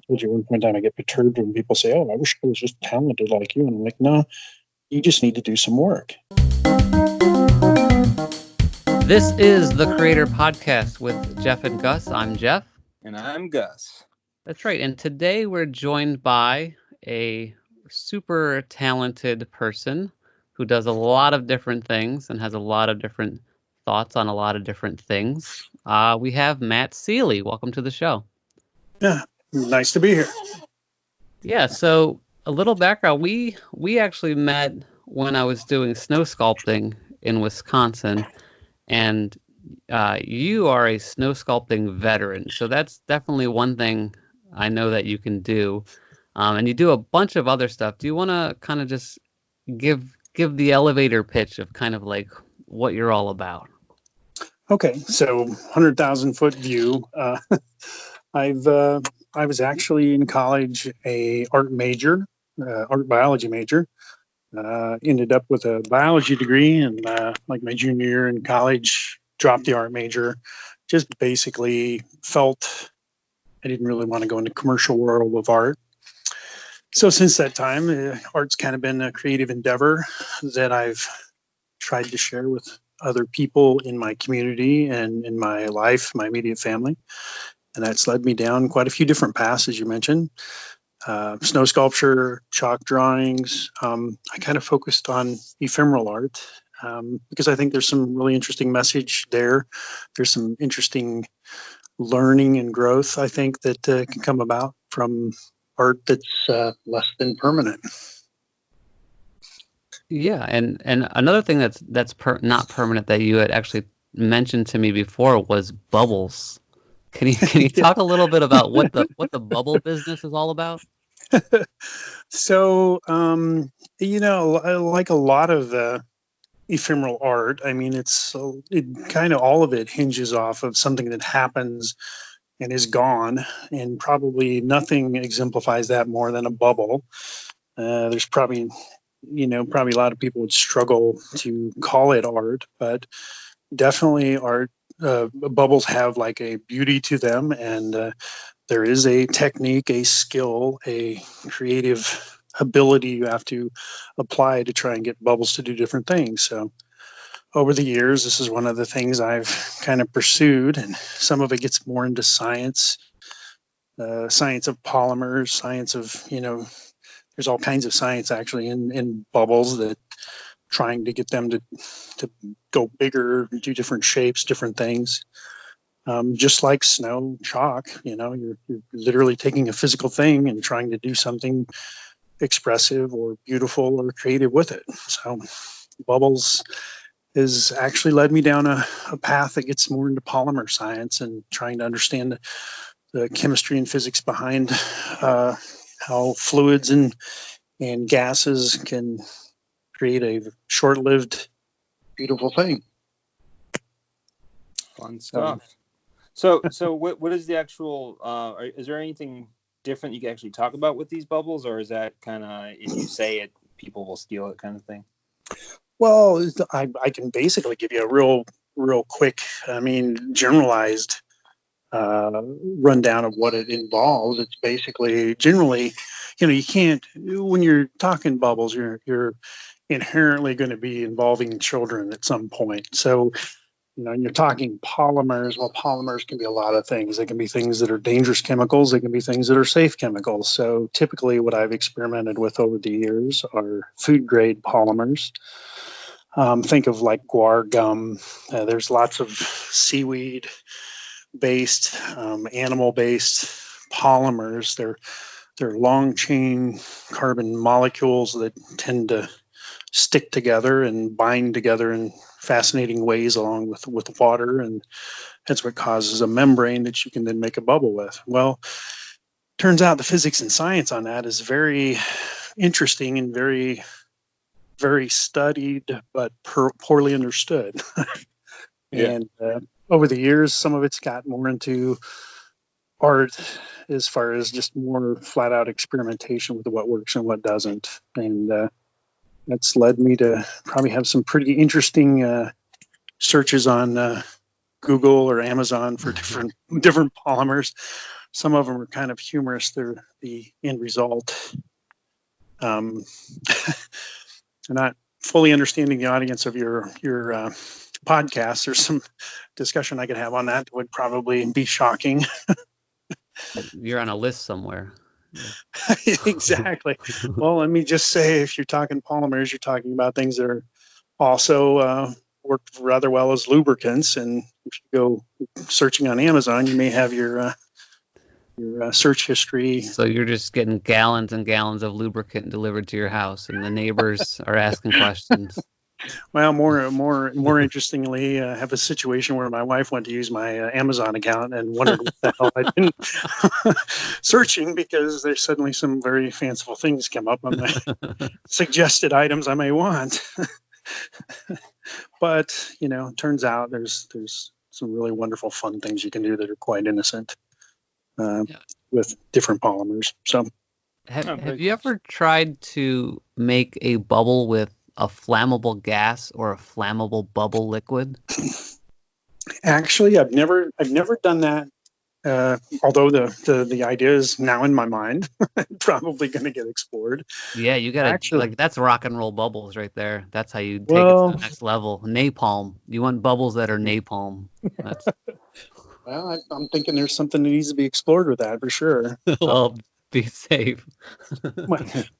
told you at one point in time I get perturbed when people say, "Oh, I wish I was just talented like you," and I'm like, "No, you just need to do some work." This is the Creator Podcast with Jeff and Gus. I'm Jeff. And I'm Gus. That's right. And today we're joined by a super talented person who does a lot of different things and has a lot of different thoughts on a lot of different things. We have Matt Seeley. Welcome to the show. Yeah, nice to be here. Yeah, so a little background. We actually met when I was doing snow sculpting in Wisconsin, and you are a snow sculpting veteran. So that's definitely one thing I know that you can do. And you do a bunch of other stuff. Do you want to kind of just give the elevator pitch of kind of like what you're all about? Okay, so 100,000 foot view. I was actually in college a art biology major. Ended up with a biology degree, and like my junior year in college, dropped the art major. Just basically felt I didn't really want to go into commercial world of art. So since that time, art's kind of been a creative endeavor that I've tried to share with other people in my community and in my life, my immediate family. And that's led me down quite a few different paths, as you mentioned. Snow sculpture, chalk drawings. I kind of focused on ephemeral art because I think there's some really interesting message there. There's some interesting learning and growth, I think, that can come about from art that's less than permanent. Yeah, and another thing that's not permanent that you had actually mentioned to me before was bubbles. Can you talk a little bit about what the bubble business is all about? So, like a lot of ephemeral art, I mean, it kind of all of it hinges off of something that happens and is gone, and probably nothing exemplifies that more than a bubble. There's probably a lot of people would struggle to call it art, but definitely art. Bubbles have like a beauty to them, and there is a technique, a skill, a creative ability you have to apply to try and get bubbles to do different things. So over the years, this is one of the things I've kind of pursued, and some of it gets more into science, science of polymers, science of, there's all kinds of science actually in bubbles that trying to get them to go bigger, do different shapes, different things. Just like snow, chalk, you're literally taking a physical thing and trying to do something expressive or beautiful or creative with it. So bubbles has actually led me down a path that gets more into polymer science and trying to understand the chemistry and physics behind how fluids and gases can create a short-lived, beautiful thing. Fun stuff. So what is the actual? Is there anything different you can actually talk about with these bubbles, or is that kind of if you say it, people will steal it kind of thing? Well, I can basically give you a real quick, generalized rundown of what it involves. It's basically generally, you can't, when you're talking bubbles, you're inherently going to be involving children at some point. So, and you're talking polymers. Well, polymers can be a lot of things. They can be things that are dangerous chemicals. They can be things that are safe chemicals. So typically what I've experimented with over the years are food grade polymers. Think of like guar gum. There's lots of seaweed based, animal based polymers. They're long chain carbon molecules that tend to stick together and bind together in fascinating ways along with water, and that's what causes a membrane that you can then make a bubble with. Well, turns out the physics and science on that is very interesting and very, very studied, but poorly understood. Yeah. And over the years, some of it's got more into art as far as just more flat out experimentation with what works and what doesn't. And that's led me to probably have some pretty interesting searches on Google or Amazon for different polymers. some of them are kind of humorous. They're the end result. I'm not fully understanding the audience of your podcast. There's some discussion I could have on that would probably be shocking. You're on a list somewhere. Exactly. Well, let me just say, if you're talking polymers, you're talking about things that are also work rather well as lubricants. And if you go searching on Amazon, you may have your search history. So you're just getting gallons and gallons of lubricant delivered to your house, and the neighbors are asking questions. Well, more interestingly, I have a situation where my wife went to use my Amazon account and wondered what the hell I'd been searching, because there's suddenly some very fanciful things come up on my suggested items I may want. But it turns out there's some really wonderful, fun things you can do that are quite innocent with different polymers. So, have you ever tried to make a bubble with a flammable gas or a flammable bubble liquid? Actually, I've never done that. Although the idea is now in my mind, probably going to get explored. Yeah, you got to that's rock and roll bubbles right there. That's how you take it to the next level. Napalm. You want bubbles that are napalm. Well, I'm thinking there's something that needs to be explored with that for sure. Well, be safe.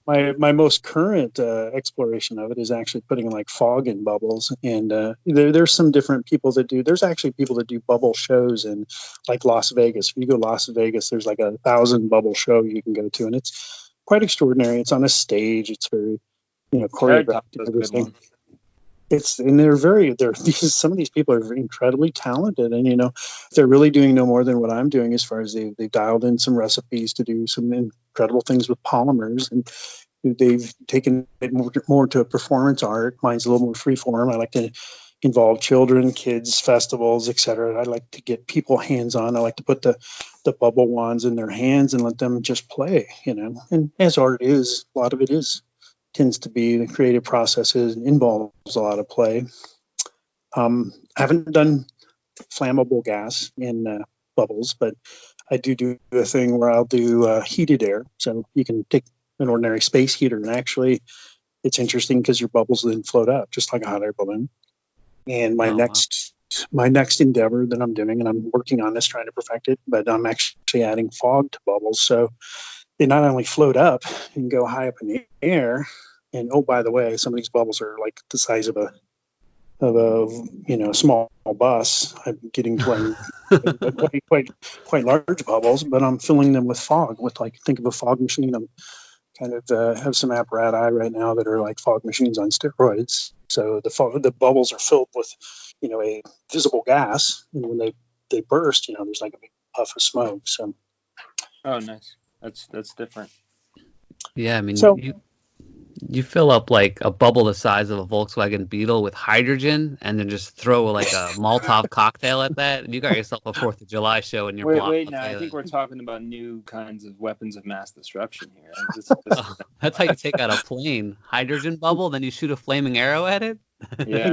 my most current exploration of it is actually putting like fog in bubbles, and there's some different people that do. There's actually people that do bubble shows in like Las Vegas. If you go to Las Vegas, there's like 1,000 bubble show you can go to, and it's quite extraordinary. It's on a stage. It's very choreographed and everything. Some of these people are incredibly talented, and they're really doing no more than what I'm doing as far as they've dialed in some recipes to do some incredible things with polymers, and they've taken it more to a performance art. Mine's a little more freeform. I like to involve children, kids, festivals, etc. I like to get people hands-on. I like to put the bubble wands in their hands and let them just play, and as art is, a lot of it tends to be the creative processes and involves a lot of play. I haven't done flammable gas in bubbles, but I do a thing where I'll do heated air. So you can take an ordinary space heater, and actually it's interesting because your bubbles then float up just like a hot air balloon. And my next endeavor that I'm doing, and I'm working on this, trying to perfect it, but I'm actually adding fog to bubbles. So they not only float up and go high up in the air, and oh, by the way, some of these bubbles are like the size of a small bus. I'm getting to quite large bubbles, but I'm filling them with fog. Think of a fog machine. I'm kind of have some apparatus right now that are like fog machines on steroids. So the bubbles are filled with a visible gas, and when they burst, there's like a big puff of smoke. So, oh, nice. That's different. Yeah, I mean, so, you fill up like a bubble the size of a Volkswagen Beetle with hydrogen, and then just throw like a Molotov cocktail at that, and you got yourself a 4th of July show in your block. Wait, now I think we're talking about new kinds of weapons of mass destruction here. That's how you take out a plane. Hydrogen bubble, then you shoot a flaming arrow at it. Yeah.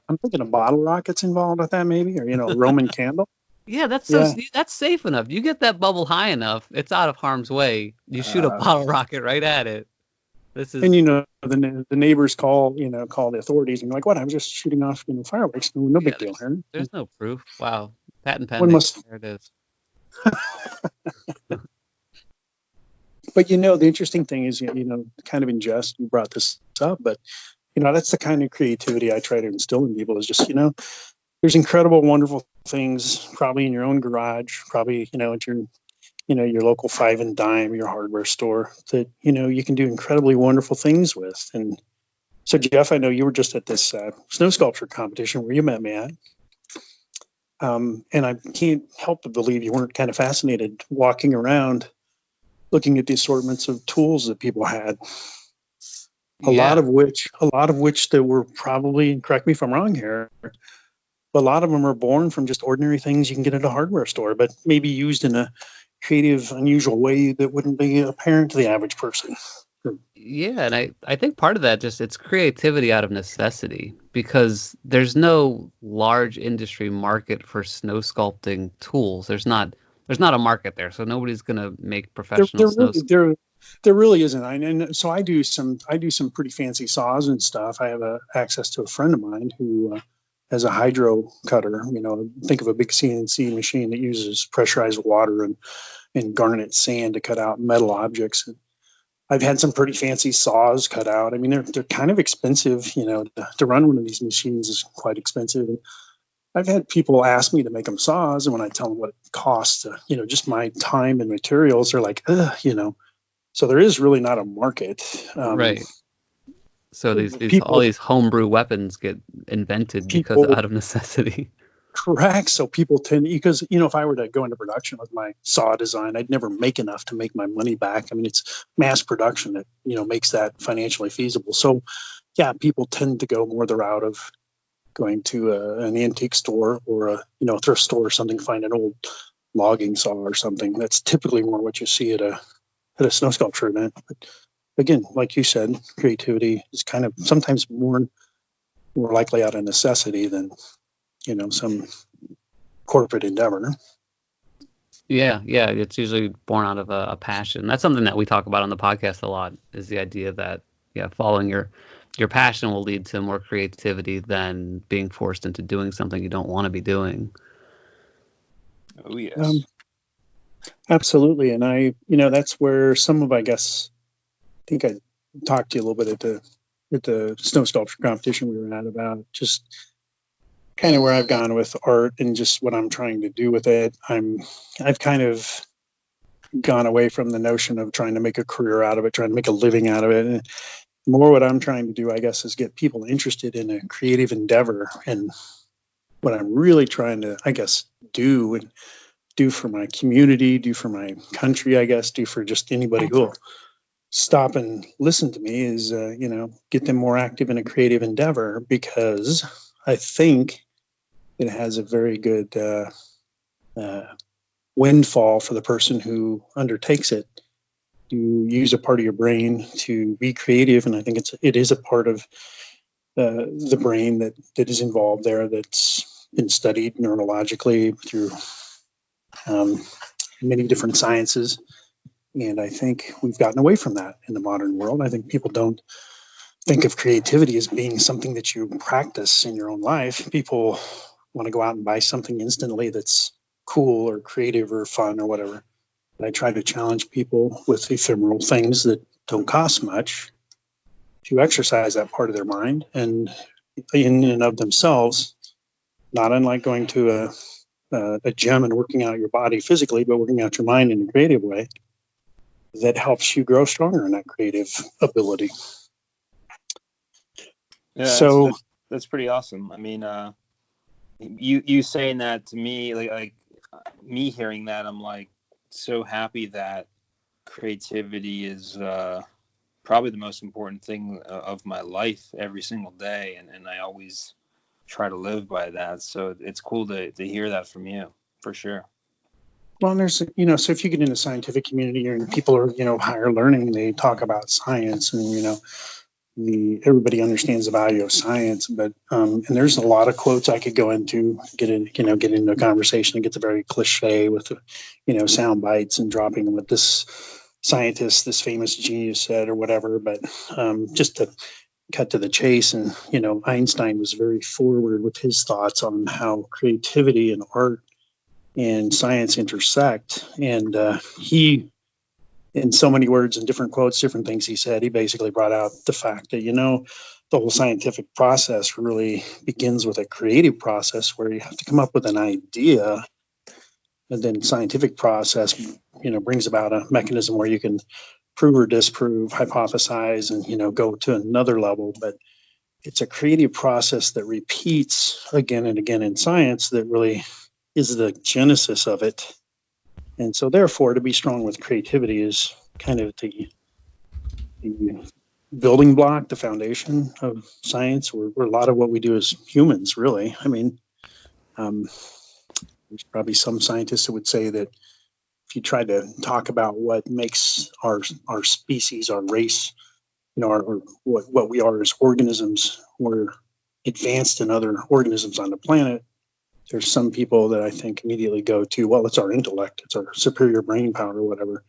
I'm thinking of bottle rockets involved with that, maybe, or a Roman candle. Yeah, that's safe enough. You get that bubble high enough, it's out of harm's way. You shoot a bottle rocket right at it. And the neighbors call the authorities, and you're like, what? I was just shooting off fireworks. No big deal here. There's no proof. Wow, patent pending. There it is. But the interesting thing is, kind of in jest, you brought this up, but that's the kind of creativity I try to instill in people. Is just there's incredible, wonderful things probably in your own garage, probably at your local 5 and dime, your hardware store, that you can do incredibly wonderful things with. And so, Jeff, I know you were just at this snow sculpture competition where you met me at, and I can't help but believe you weren't kind of fascinated walking around, looking at the assortments of tools that people had. A lot of which that were probably, and correct me if I'm wrong here, a lot of them are born from just ordinary things you can get at a hardware store, but maybe used in a creative, unusual way that wouldn't be apparent to the average person. Yeah, and I think part of that it's creativity out of necessity, because there's no large industry market for snow sculpting tools. There's not there's not a market there, so nobody's gonna make There, professional there snow. really, there, there really isn't. And so I do some pretty fancy saws and stuff. I have access to a friend of mine who has a hydro cutter. Think of a big CNC machine that uses pressurized water and garnet sand to cut out metal objects. And I've had some pretty fancy saws cut out. I mean, they're kind of expensive. To run one of these machines is quite expensive. And I've had people ask me to make them saws, and when I tell them what it costs, just my time and materials, they're like, ugh. So there is really not a market. Right. So all People, these homebrew weapons get invented because people out of necessity. correct. So people tend, because if I were to go into production with my saw design, I'd never make enough to make my money back. I mean, it's mass production that makes that financially feasible. So yeah, people tend to go more the route of going to an antique store or a thrift store or something, find an old logging saw or something. That's typically more what you see at a snow sculpture event. But again, like you said, creativity is kind of sometimes more likely out of necessity than some corporate endeavor. Yeah, it's usually born out of a passion. That's something that we talk about on the podcast a lot, is the idea that following your passion will lead to more creativity than being forced into doing something you don't want to be doing. Oh yes. Absolutely. And that's where some of, I think I talked to you a little bit at the snow sculpture competition we were at about just kind of where I've gone with art and just what I'm trying to do with it. I've kind of gone away from the notion of trying to make a career out of it, trying to make a living out of it. And more what I'm trying to do, I guess, is get people interested in a creative endeavor. And what I'm really trying to, I guess, do for my community, do for my country, I guess, do for just anybody who will stop and listen to me is, get them more active in a creative endeavor, because I think it has a very good windfall for the person who undertakes it. You use a part of your brain to be creative, and I think it is a part of the brain that is involved there, that's been studied neurologically through many different sciences. And I think we've gotten away from that in the modern world. I think people don't think of creativity as being something that you practice in your own life. People want to go out and buy something instantly that's cool or creative or fun or whatever. But I try to challenge people with ephemeral things that don't cost much to exercise that part of their mind, and in and of themselves, not unlike going to a gym and working out your body physically, but working out your mind in a creative way that helps you grow stronger in that creative ability. Yeah, so that's pretty awesome. I mean, you saying that to me, like me hearing that, I'm like so happy that creativity is probably the most important thing of my life every single day, and I always try to live by that. So it's cool to hear that from you, for sure. Well, there's, so if you get in the scientific community and people are, higher learning, they talk about science, and, everybody understands the value of science, but, and there's a lot of quotes I could go into, get into a conversation. It gets very cliche with, sound bites and dropping what this scientist, this famous genius said or whatever. But just to cut to the chase, and, Einstein was very forward with his thoughts on how creativity and art and science intersect. And he, in so many words and different quotes, different things he said, he basically brought out the fact that, the whole scientific process really begins with a creative process where you have to come up with an idea. And then scientific process, brings about a mechanism where you can prove or disprove, hypothesize, and, go to another level. But it's a creative process that repeats again and again in science that really is the genesis of it. And so therefore, to be strong with creativity is kind of the building block, the foundation of science, or a lot of what we do as humans, really. I mean, there's probably some scientists who would say that if you try to talk about what makes our species, our race, or what we are as organisms, we're advanced than other organisms on the planet. There's some people that I think immediately go to, well, it's our intellect, it's our superior brain power or whatever.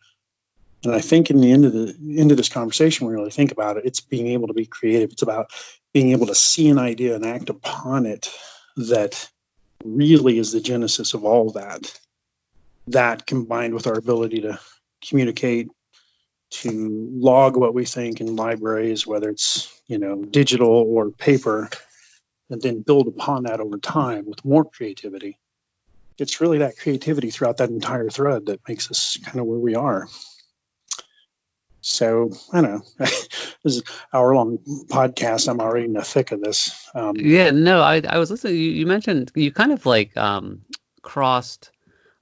And I think in the end of this conversation, when we really think about it, it's being able to be creative. It's about being able to see an idea and act upon it that really is the genesis of all that. That combined with our ability to communicate, to log what we think in libraries, whether it's, digital or paper, and then build upon that over time with more creativity. It's really that creativity throughout that entire thread that makes us kind of where we are. So I don't know. This is an hour-long podcast. I'm already in the thick of this. Yeah, no, I was listening. You mentioned you kind of like crossed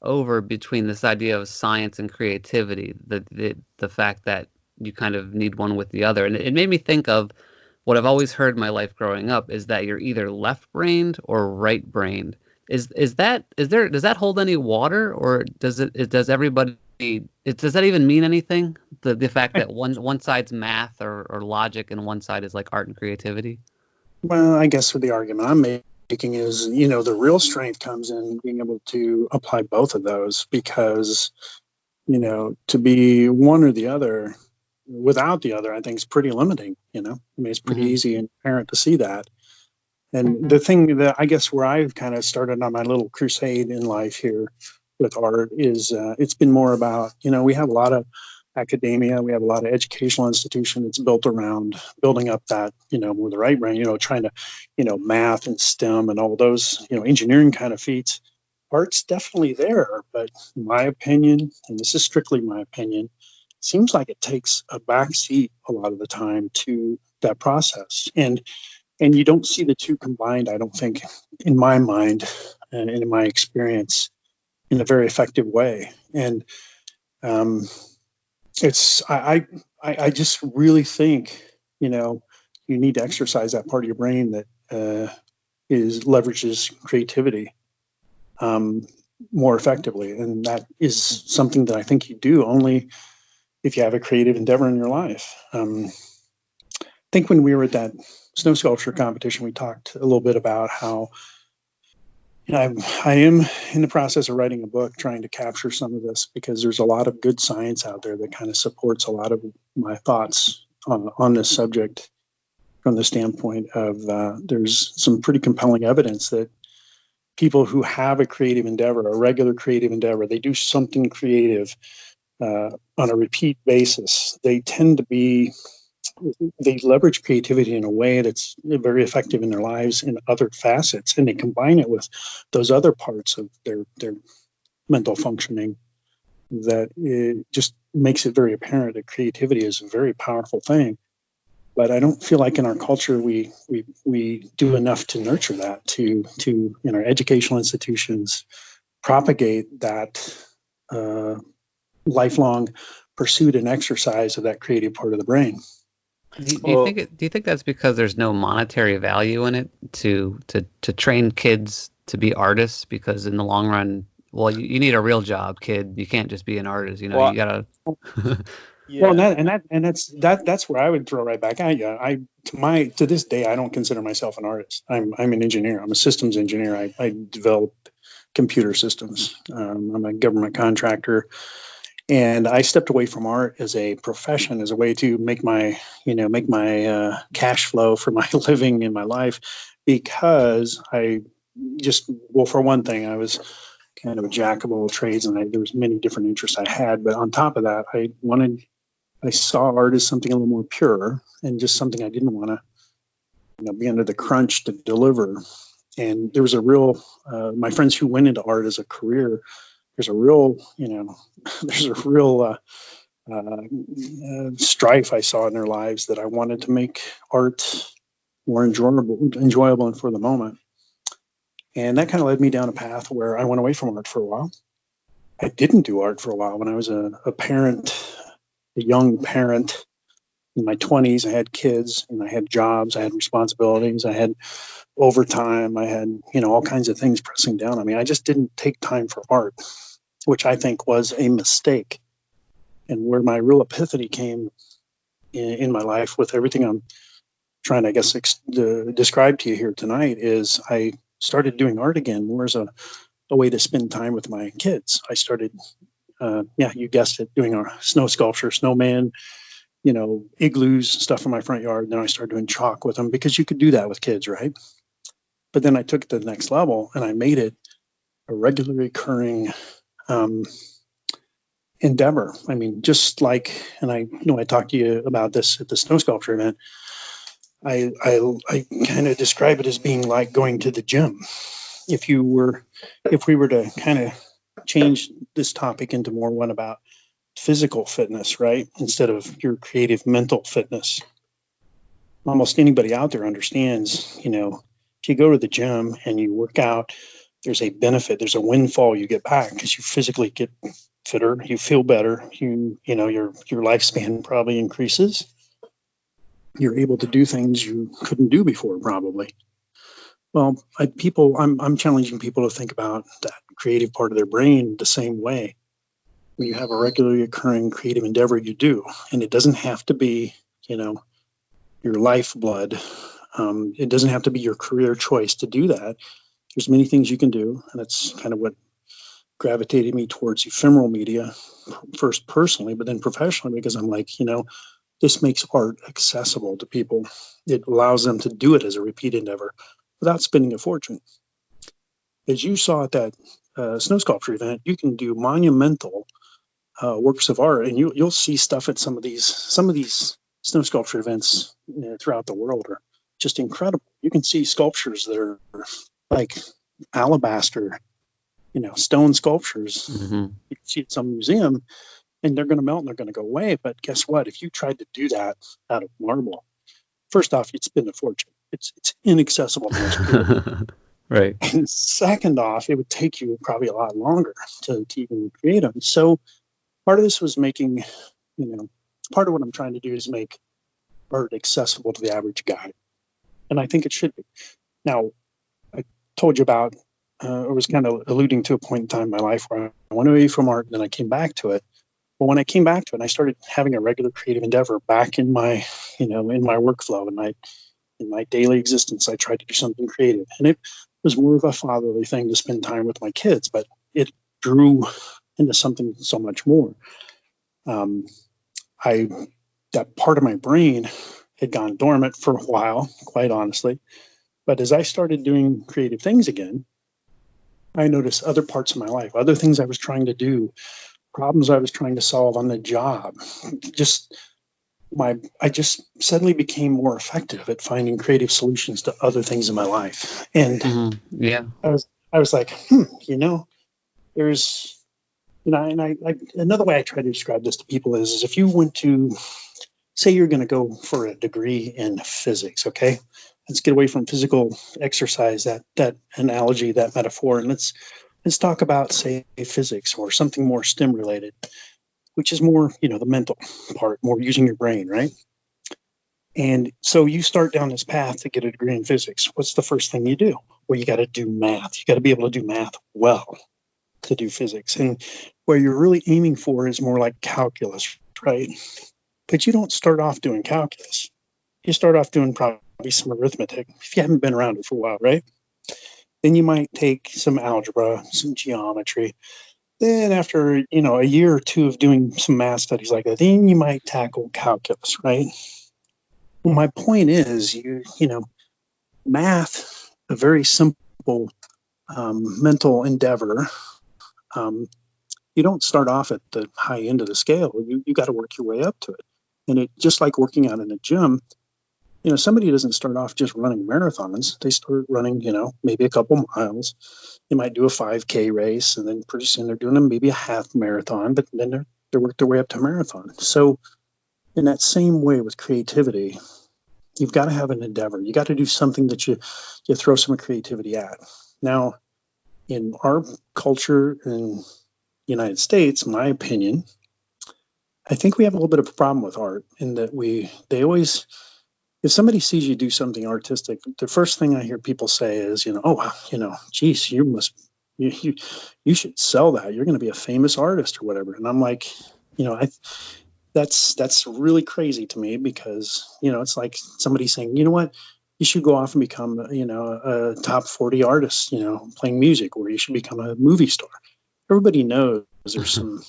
over between this idea of science and creativity. The fact that you kind of need one with the other, and it made me think of what I've always heard in my life growing up is that you're either left-brained or right-brained. Does that hold any water, or does everybody? Does that even mean anything? The fact that one side's math or logic and one side is like art and creativity? Well, I guess for the argument I'm making is, the real strength comes in being able to apply both of those, because, to be one or the other without the other, I think is pretty limiting. It's pretty easy and apparent to see that. And the thing that I guess where I've kind of started on my little crusade in life here with art is it's been more about, we have a lot of academia, we have a lot of educational institution that's built around building up that, more the right brain, trying to, math and STEM and all those, engineering kind of feats. Art's definitely there, but in my opinion, and this is strictly my opinion, it seems like it takes a back seat a lot of the time to that process. And you don't see the two combined, I don't think, in my mind and in my experience, in a very effective way. And I just really think, you need to exercise that part of your brain that leverages creativity more effectively. And that is something that I think you do only if you have a creative endeavor in your life. I think when we were at that snow sculpture competition, we talked a little bit about how I am in the process of writing a book trying to capture some of this, because there's a lot of good science out there that kind of supports a lot of my thoughts on this subject from the standpoint of there's some pretty compelling evidence that people who have a creative endeavor, a regular creative endeavor, they do something creative on a repeat basis, they tend to they leverage creativity in a way that's very effective in their lives in other facets, and they combine it with those other parts of their mental functioning that it just makes it very apparent that creativity is a very powerful thing. But I don't feel like in our culture we do enough to nurture that, to in our educational institutions propagate that lifelong pursuit and exercise of that creative part of the brain. Do you think that's because there's no monetary value in it to train kids to be artists? Because in the long run, well, you need a real job, kid. You can't just be an artist. You gotta. Yeah. Well, that's where I would throw right back at you. To this day, I don't consider myself an artist. I'm an engineer. I'm a systems engineer. I develop computer systems. I'm a government contractor. And I stepped away from art as a profession, as a way to make my cash flow for my living in my life, because for one thing, I was kind of a jack of all trades, and there was many different interests I had. But on top of that, I saw art as something a little more pure, and just something I didn't want to be under the crunch to deliver. And there was a real my friends who went into art as a career, there's a real strife I saw in their lives that I wanted to make art more enjoyable and for the moment. And that kind of led me down a path where I went away from art for a while. I didn't do art for a while. When I was a young parent in my 20s, I had kids and I had jobs, I had responsibilities, I had overtime, I had, all kinds of things pressing down on me. I just didn't take time for art, which I think was a mistake. And where my real epiphany came in my life with everything I'm trying to, describe to you here tonight is I started doing art again more as a way to spend time with my kids. I started, yeah, you guessed it, doing a snow sculpture, snowman, igloos, stuff in my front yard. And then I started doing chalk with them because you could do that with kids, right? But then I took it to the next level and I made it a regularly occurring endeavor. I mean, just like, and I know I talked to you about this at the snow sculpture event. I kind of describe it as being like going to the gym. If we were to kind of change this topic into more one about physical fitness, right? Instead of your creative mental fitness. Almost anybody out there understands, if you go to the gym and you work out, there's a benefit, there's a windfall you get back because you physically get fitter, you feel better, your lifespan probably increases. You're able to do things you couldn't do before, probably. Well, I'm challenging people to think about that creative part of their brain the same way. When you have a regularly occurring creative endeavor you do, and it doesn't have to be, your lifeblood. It doesn't have to be your career choice to do that. There's many things you can do, and that's kind of what gravitated me towards ephemeral media, first personally, but then professionally, because I'm like, this makes art accessible to people. It allows them to do it as a repeat endeavor without spending a fortune. As you saw at that snow sculpture event, you can do monumental works of art, and you'll see stuff at some of these snow sculpture events throughout the world are just incredible. You can see sculptures that are like alabaster, stone sculptures. Mm-hmm. You can see at some museum, and they're going to melt and they're going to go away. But guess what? If you tried to do that out of marble, first off, you'd spend a fortune. It's inaccessible to most people. Right. And second off, it would take you probably a lot longer to even create them. So part of this was making, part of what I'm trying to do is make art accessible to the average guy. And I think it should be. Now, I told you about, I was kind of alluding to a point in time in my life where I went away from art and then I came back to it. But when I came back to it, I started having a regular creative endeavor back in my, in my workflow and in my daily existence. I tried to do something creative, and it was more of a fatherly thing to spend time with my kids, but it grew into something so much more. That part of my brain had gone dormant for a while, quite honestly. But as I started doing creative things again, I noticed other parts of my life, other things I was trying to do, problems I was trying to solve on the job. I just suddenly became more effective at finding creative solutions to other things in my life. And yeah, I was like, there's, another way I try to describe this to people is if you went to, say you're going to go for a degree in physics, okay? Let's get away from physical exercise, that analogy, that metaphor, and let's talk about, say, physics or something more STEM related, which is more, the mental part, more using your brain, right? And so you start down this path to get a degree in physics. What's the first thing you do? Well, you got to do math. You got to be able to do math well to do physics. And where you're really aiming for is more like calculus, right? But you don't start off doing calculus. You start off doing probably some arithmetic if you haven't been around it for a while, right? Then you might take some algebra, some geometry. Then after, a year or two of doing some math studies like that, then you might tackle calculus, right? Well, my point is, math, a very simple mental endeavor. You don't start off at the high end of the scale. You got to work your way up to it. And it just like working out in a gym, somebody doesn't start off just running marathons. They start running, maybe a couple miles. They might do a 5K race, and then pretty soon they're doing maybe a half marathon, but then they work their way up to a marathon. So in that same way with creativity, you've got to have an endeavor. You got to do something that you throw some creativity at. Now, in our culture in the United States, in my opinion, I think we have a little bit of a problem with art in that they always, if somebody sees you do something artistic, the first thing I hear people say is, geez, you should sell that. You're going to be a famous artist or whatever. And I'm like, that's really crazy to me because, it's like somebody saying, you know what, you should go off and become, a top 40 artist, playing music, or you should become a movie star. Everybody knows there's some,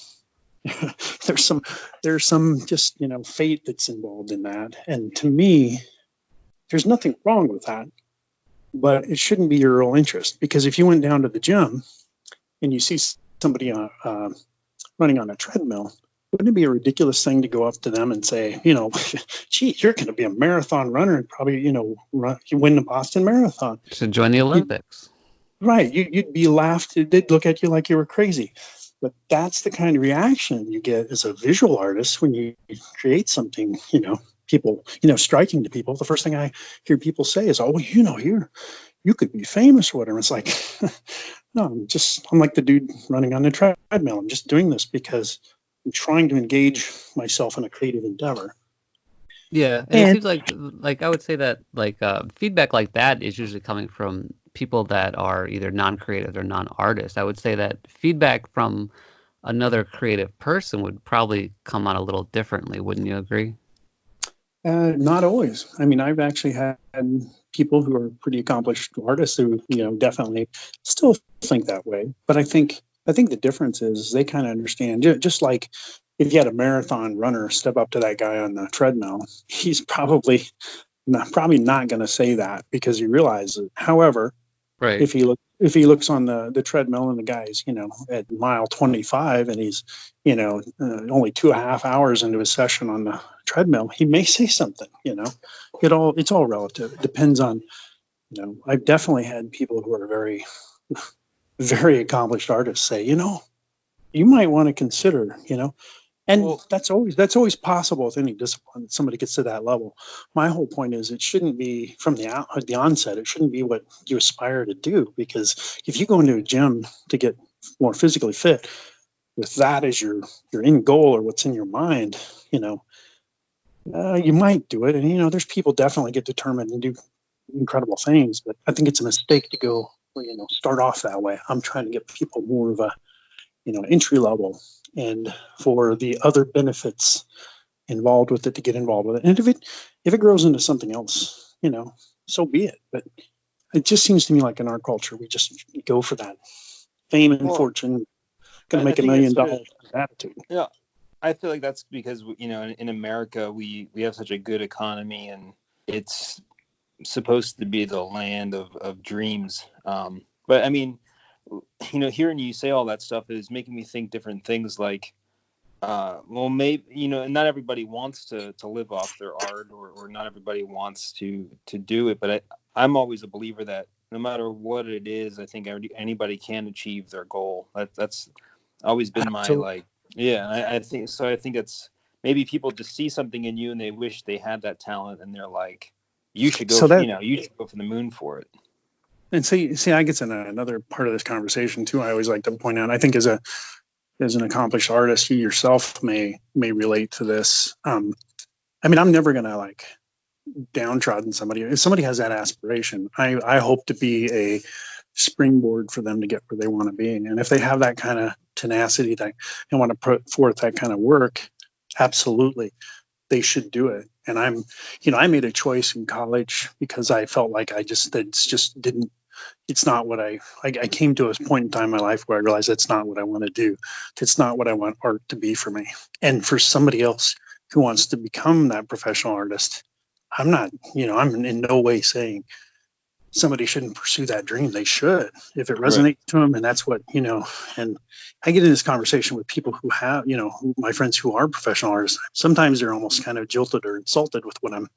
there's some, there's some just, fate that's involved in that. And to me, there's nothing wrong with that, but it shouldn't be your real interest, because if you went down to the gym and you see somebody running on a treadmill, wouldn't it be a ridiculous thing to go up to them and say, gee, you're going to be a marathon runner and probably, you win the Boston Marathon. Should join the Olympics. Right. You'd be laughed. They'd look at you like you were crazy. But that's the kind of reaction you get as a visual artist when you create something, people, striking to people. The first thing I hear people say is, oh, you could be famous or whatever. It's like, no, I'm like the dude running on the treadmill. I'm just doing this because I'm trying to engage myself in a creative endeavor. Yeah, and it seems like I would say that feedback like that is usually coming from people that are either non-creative or non-artists. I would say that feedback from another creative person would probably come out a little differently. Wouldn't you agree? Not always. I mean, I've actually had people who are pretty accomplished artists who, definitely still think that way. But I think the difference is they kind of understand. Just like if you had a marathon runner step up to that guy on the treadmill, he's probably not going to say that because he realizes it. However, right. If he looks on the treadmill and the guy's, at mile 25 and he's, only 2.5 hours into his session on the treadmill, he may say something. It's all relative. It depends on, I've definitely had people who are very, very accomplished artists say, you might want to consider, and that's always possible with any discipline that somebody gets to that level. My whole point is it shouldn't be from the onset. It shouldn't be what you aspire to do, because if you go into a gym to get more physically fit with that as your end goal or what's in your mind, you might do it. And, there's people definitely get determined and do incredible things, but I think it's a mistake to go, start off that way. I'm trying to get people more of a, entry level, and for the other benefits involved with it to get involved with it. And if it grows into something else, so be it. But it just seems to me like in our culture, we just go for that fame and fortune, going to make $1 million attitude. Yeah, I feel like that's because, in America, we have such a good economy, and it's supposed to be the land of dreams. But I mean, hearing you say all that stuff is making me think different things like, maybe, not everybody wants to live off their art, or not everybody wants to do it. But I'm always a believer that no matter what it is, I think anybody can achieve their goal. That's always been my, I think so. I think it's maybe people just see something in you and they wish they had that talent, and they're like, you should go, you should go for the moon for it. And see, I get in another part of this conversation too. I always like to point out, I think as an accomplished artist, you yourself may relate to this. I'm never gonna downtrodden somebody. If somebody has that aspiration, I hope to be a springboard for them to get where they want to be. And if they have that kind of tenacity and want to put forth that kind of work, absolutely, they should do it. And I made a choice in college because I felt like it's not what I came to a point in time in my life where I realized that's not what I want to do. It's not what I want art to be for me. And for somebody else who wants to become that professional artist, I'm not, I'm in no way saying somebody shouldn't pursue that dream. They should, if it resonates to them. And that's what, and I get in this conversation with people who have, my friends who are professional artists. Sometimes they're almost kind of jilted or insulted with what I'm,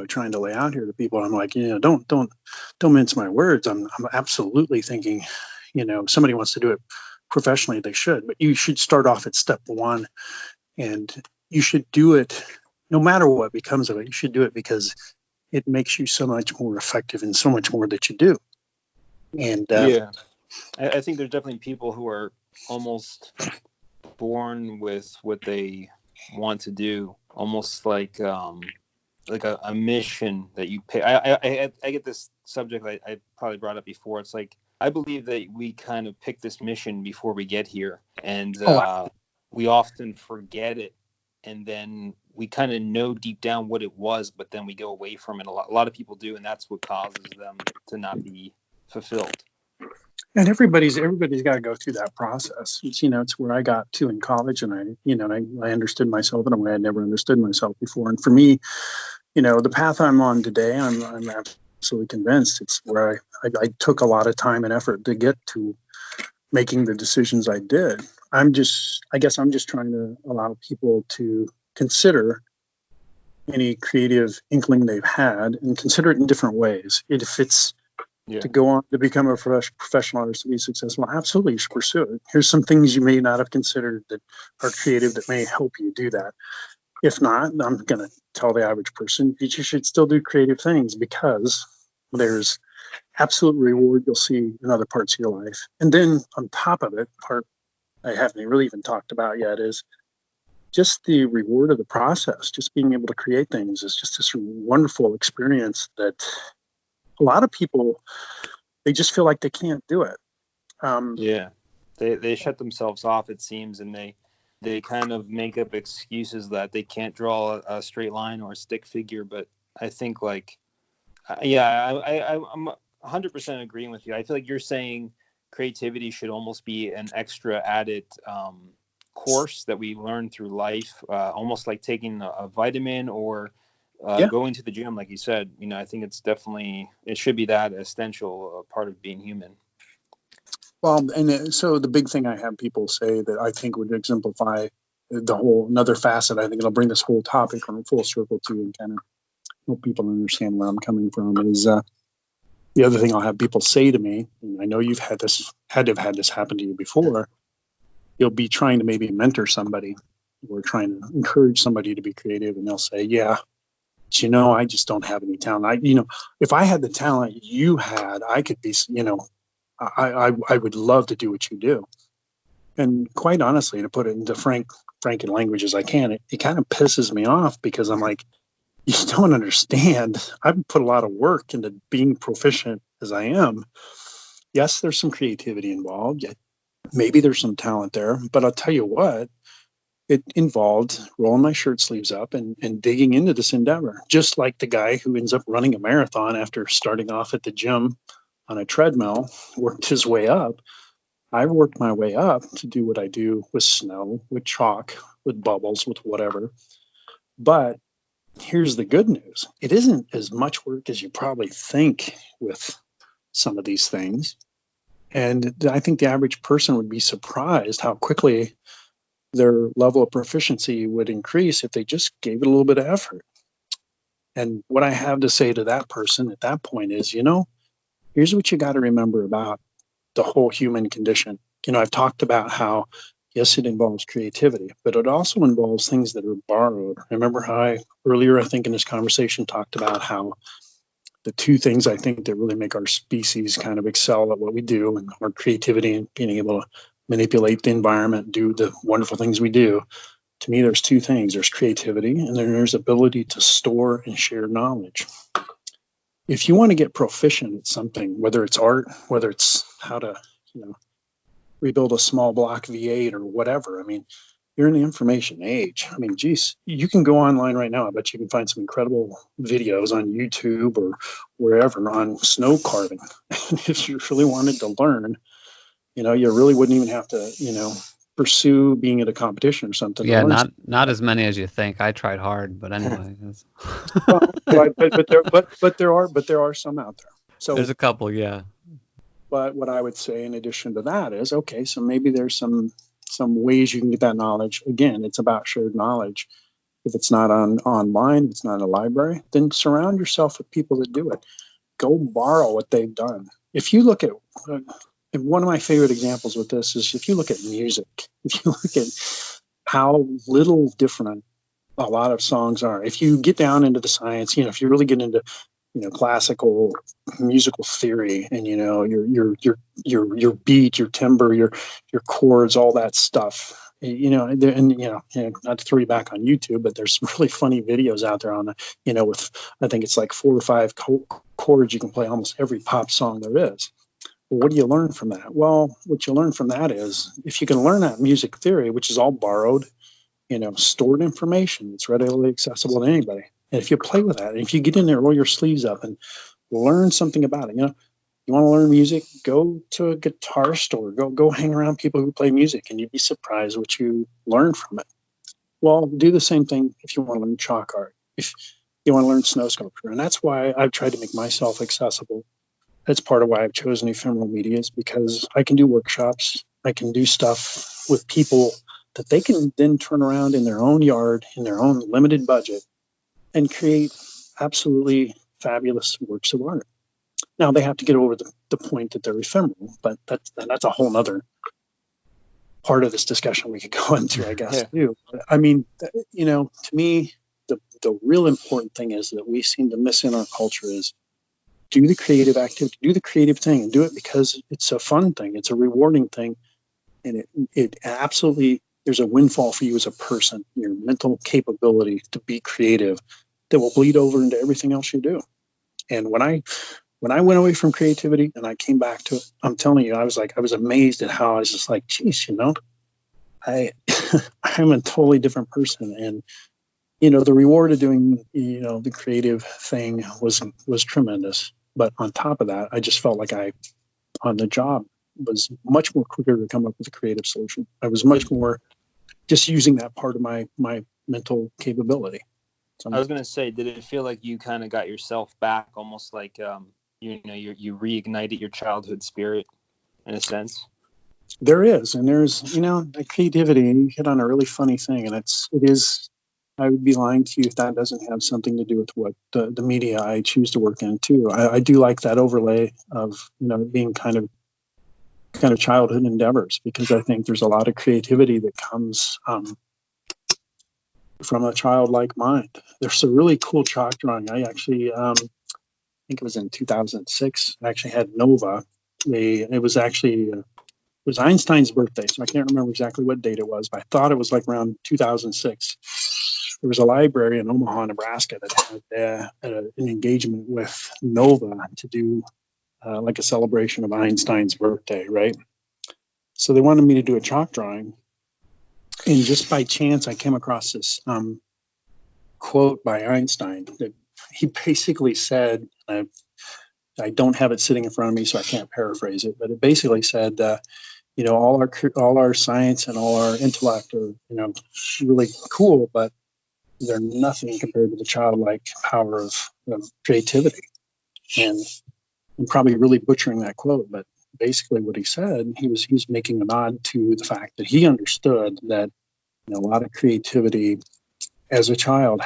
trying to lay out here to people. I'm like, don't mince my words. I'm absolutely thinking, if somebody wants to do it professionally, they should, but you should start off at step one, and you should do it no matter what becomes of it. You should do it because it makes you so much more effective in so much more that you do. And I think there's definitely people who are almost born with what they want to do, almost like a mission that you pay. I get this subject I probably brought up before. It's like, I believe that we kind of pick this mission before we get here, and we often forget it and then we kind of know deep down what it was, but then we go away from it. A lot of people do, and that's what causes them to not be fulfilled. And everybody's got to go through that process. It's, it's where I got to in college, and I understood myself in a way I'd never understood myself before. And for me, the path I'm on today, I'm absolutely convinced it's where I took a lot of time and effort to get to making the decisions I did. I guess I'm just trying to allow people to consider any creative inkling they've had and consider it in different ways. If it's to go on to become a professional artist, to be successful, absolutely, you should pursue it. Here's some things you may not have considered that are creative that may help you do that. If not, I'm going to tell the average person that you should still do creative things, because there's absolute reward you'll see in other parts of your life. And then on top of it, part I haven't really even talked about yet is just the reward of the process. Just being able to create things is just this wonderful experience that a lot of people, they just feel like they can't do it. They shut themselves off, it seems, and they kind of make up excuses that they can't draw a straight line or a stick figure. But I think I'm 100% agreeing with you. I feel like you're saying creativity should almost be an extra added course that we learn through life, almost like taking a vitamin or going to the gym, like you said. I think it should be that essential part of being human. Well, and so the big thing I have people say that I think would exemplify the whole another facet, I think it'll bring this whole topic from full circle to and kind of help people understand where I'm coming from, is the other thing I'll have people say to me, and I know you've had to have had this happen to you before. You'll be trying to maybe mentor somebody or trying to encourage somebody to be creative, and they'll say, yeah, but I just don't have any talent. If I had the talent you had, I could be, I would love to do what you do. And quite honestly, to put it into frank language as I can, it kind of pisses me off, because I'm like, you don't understand. I've put a lot of work into being proficient as I am. Yes, there's some creativity involved. Maybe there's some talent there, but I'll tell you what, it involved rolling my shirt sleeves up and digging into this endeavor. Just like the guy who ends up running a marathon after starting off at the gym on a treadmill, worked his way up. I worked my way up to do what I do with snow, with chalk, with bubbles, with whatever. But here's the good news. It isn't as much work as you probably think with some of these things. And I think the average person would be surprised how quickly their level of proficiency would increase if they just gave it a little bit of effort. And what I have to say to that person at that point is, here's what you got to remember about the whole human condition. I've talked about how, yes, it involves creativity, but it also involves things that are borrowed. Remember how earlier, I think in this conversation, talked about how the two things I think that really make our species kind of excel at what we do, and our creativity and being able to manipulate the environment, do the wonderful things we do. To me, there's two things. There's creativity, and then there's ability to store and share knowledge. If you want to get proficient at something, whether it's art, whether it's how to, rebuild a small block V8 or whatever, you're in the information age. Geez, you can go online right now. I bet you can find some incredible videos on YouTube or wherever on snow carving. If you really wanted to learn, you really wouldn't even have to, pursue being at a competition or something. Yeah, not as many as you think. I tried hard, but anyway. but there are some out there. So there's a couple, yeah. But what I would say in addition to that is, okay, so maybe there's some ways you can get that knowledge. Again, it's about shared knowledge. If it's not online, if it's not in a library, then surround yourself with people that do it. Go borrow what they've done. If you look at one of my favorite examples with this is if you look at music, if you look at how little different a lot of songs are. If you get down into the science, if you really get into classical musical theory and your beat, your timbre, your chords, all that stuff. Not to throw you back on YouTube, but there's some really funny videos out there on with I think it's like 4 or 5 chords you can play almost every pop song there is. Well, what do you learn from that? Well, what you learn from that is if you can learn that music theory, which is all borrowed, stored information. It's readily accessible to anybody. And if you play with that, and if you get in there, roll your sleeves up and learn something about it, you want to learn music, go to a guitar store, go hang around people who play music, and you'd be surprised what you learn from it. Well, do the same thing if you want to learn chalk art, if you want to learn snow sculpture. And that's why I've tried to make myself accessible. That's part of why I've chosen ephemeral media, is because I can do workshops. I can do stuff with people that they can then turn around in their own yard, in their own limited budget, and create absolutely fabulous works of art. Now, they have to get over the point that they're ephemeral, but that's a whole nother part of this discussion we could go into, I guess, too. I mean, to me, the real important thing is that we seem to miss in our culture is do the creative activity, do the creative thing, and do it because it's a fun thing. It's a rewarding thing. And it absolutely, there's a windfall for you as a person, your mental capability to be creative that will bleed over into everything else you do. And when I went away from creativity and I came back to it, I'm telling you, I was amazed at how I was just like, geez, I'm a totally different person. And, the reward of doing, the creative thing was tremendous. But on top of that, I just felt like on the job, was much more quicker to come up with a creative solution. I was much more just using that part of my mental capability. So I was going to say, did it feel like you kind of got yourself back, almost like, you reignited your childhood spirit in a sense? There is, and there's, the creativity, and you hit on a really funny thing, and it is, I would be lying to you if that doesn't have something to do with what the media I choose to work in too. I do like that overlay of, being kind of childhood endeavors, because I think there's a lot of creativity that comes from a childlike mind. There's a really cool chalk drawing. I actually, I think it was in 2006. I actually had Nova. It was Einstein's birthday, so I can't remember exactly what date it was, but I thought it was like around 2006. There was a library in Omaha, Nebraska that had an engagement with Nova to do like a celebration of Einstein's birthday, right? So they wanted me to do a chalk drawing. And just by chance, I came across this quote by Einstein that he basically said, I don't have it sitting in front of me, so I can't paraphrase it, but it basically said, all our science and all our intellect are, really cool, but they're nothing compared to the childlike power of creativity. And I'm probably really butchering that quote, but basically what he said, he was making a nod to the fact that he understood that a lot of creativity as a child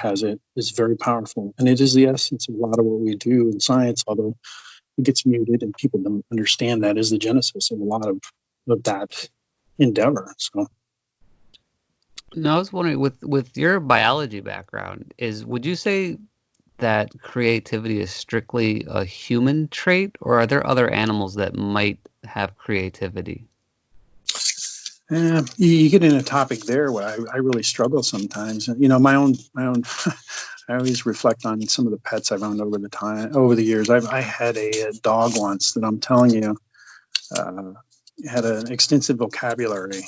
is very powerful. And it is the essence of a lot of what we do in science, although it gets muted and people don't understand that is the genesis of a lot of that endeavor. So. Now, I was wondering, with your biology background, would you say that creativity is strictly a human trait, or are there other animals that might have creativity? You get in a topic there where I really struggle sometimes. My own. I always reflect on some of the pets I've owned over the years. I had a dog once that I'm telling you had an extensive vocabulary.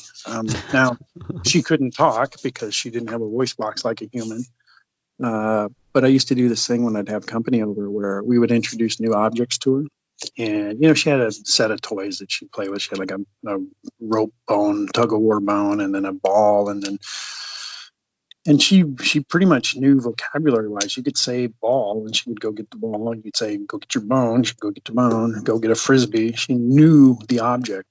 Now, she couldn't talk because she didn't have a voice box like a human. But I used to do this thing when I'd have company over where we would introduce new objects to her. And, she had a set of toys that she'd play with. She had like a rope bone, tug of war bone, and then a ball. And she pretty much knew vocabulary wise. You could say ball and she would go get the ball. You'd say, go get your bone. She'd go get your bone, go get a Frisbee. She knew the object.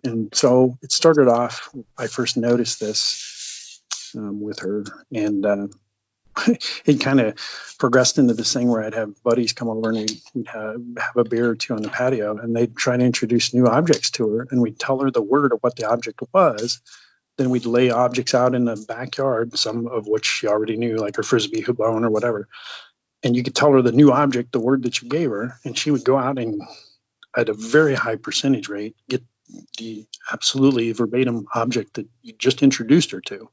And so it started off, I first noticed this with her. And it kind of progressed into this thing where I'd have buddies come over and we'd have a beer or two on the patio, and they'd try to introduce new objects to her, and we'd tell her the word of what the object was. Then we'd lay objects out in the backyard, some of which she already knew, like her Frisbee bone or whatever. And you could tell her the new object, the word that you gave her, and she would go out and, at a very high percentage rate, get the absolutely verbatim object that you just introduced her to.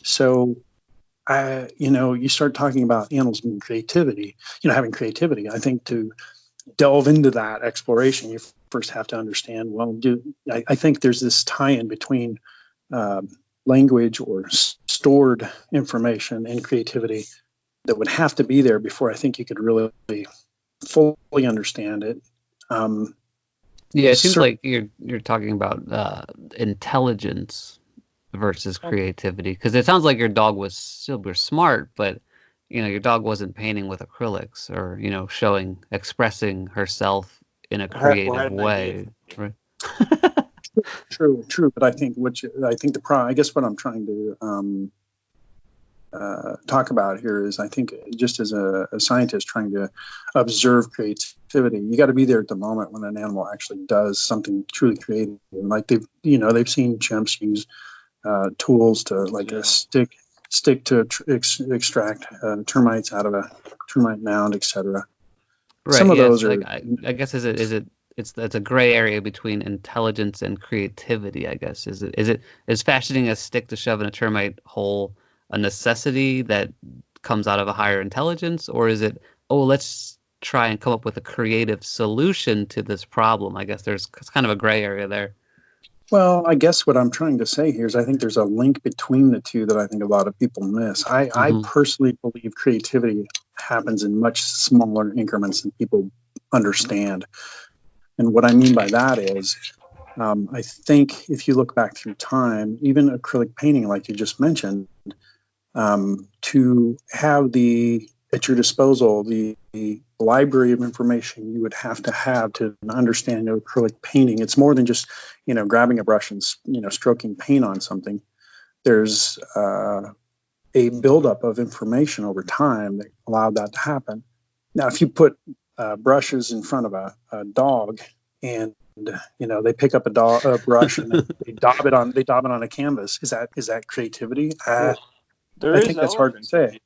So you start talking about animals being creativity, having creativity. I think to delve into that exploration, you first have to understand, I think there's this tie-in between, language or stored information and creativity that would have to be there before I think you could really fully understand it. Yeah, it seems like you're talking about intelligence versus creativity, because it sounds like your dog was super smart, but your dog wasn't painting with acrylics or expressing herself in a creative way, right? True. But I think I guess what I'm trying to talk about here is, I think, just as a scientist trying to observe creativity, you got to be there at the moment when an animal actually does something truly creative. Like they've seen chimps use tools to, like, a stick to extract termites out of a termite mound, etc. Right. Some of those are. are. Like, I guess it's a gray area between intelligence and creativity. I guess is fashioning a stick to shove in a termite hole a necessity that comes out of a higher intelligence, or is it, let's try and come up with a creative solution to this problem? I guess it's kind of a gray area there. Well, I guess what I'm trying to say here is, I think there's a link between the two that I think a lot of people miss. I personally believe creativity happens in much smaller increments than people understand. And what I mean by that is, I think if you look back through time, even acrylic painting, like you just mentioned, to have at your disposal the library of information you would have to understand acrylic painting. It's more than just grabbing a brush and stroking paint on something. There's a buildup of information over time that allowed that to happen. Now, if you put brushes in front of a dog, and they pick up a brush and they daub it on a canvas, is that creativity? I think that's hard to say.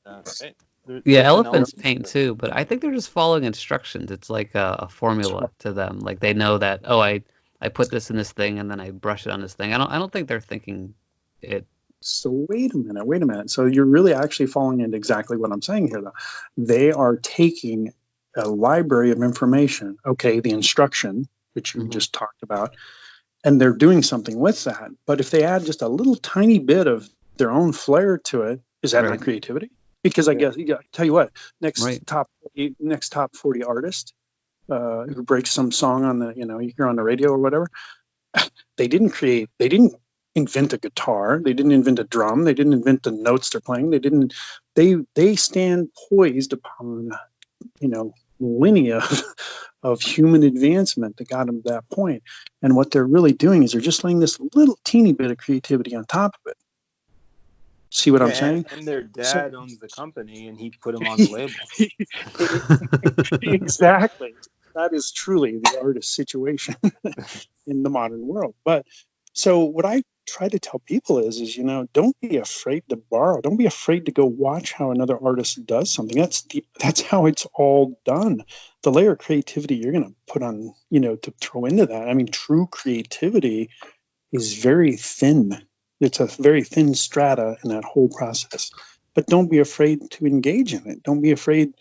Elephants paint too, but I think they're just following instructions. It's like a formula to them. Like, they know that, I put this in this thing and then I brush it on this thing. I don't think they're thinking it. So wait a minute. So you're really actually falling into exactly what I'm saying here, though. They are taking a library of information, the instruction, which you just talked about, and they're doing something with that. But if they add just a little tiny bit of their own flair to it, is that not creativity? Because I guess, tell you what, next top 40 artist who breaks some song on the, you hear on the radio or whatever, they didn't invent a guitar, they didn't invent a drum, they didn't invent the notes they're playing, they stand poised upon millennia of human advancement that got them to that point. And what they're really doing is they're just laying this little teeny bit of creativity on top of it. See what I'm saying? And their dad owns the company, and he put him on the label. Exactly. That is truly the artist situation in the modern world. But so what I try to tell people is don't be afraid to borrow. Don't be afraid to go watch how another artist does something. That's how it's all done. The layer of creativity you're going to put on, to throw into that. I mean, true creativity is very thin. It's a very thin strata in that whole process. But don't be afraid to engage in it. Don't be afraid,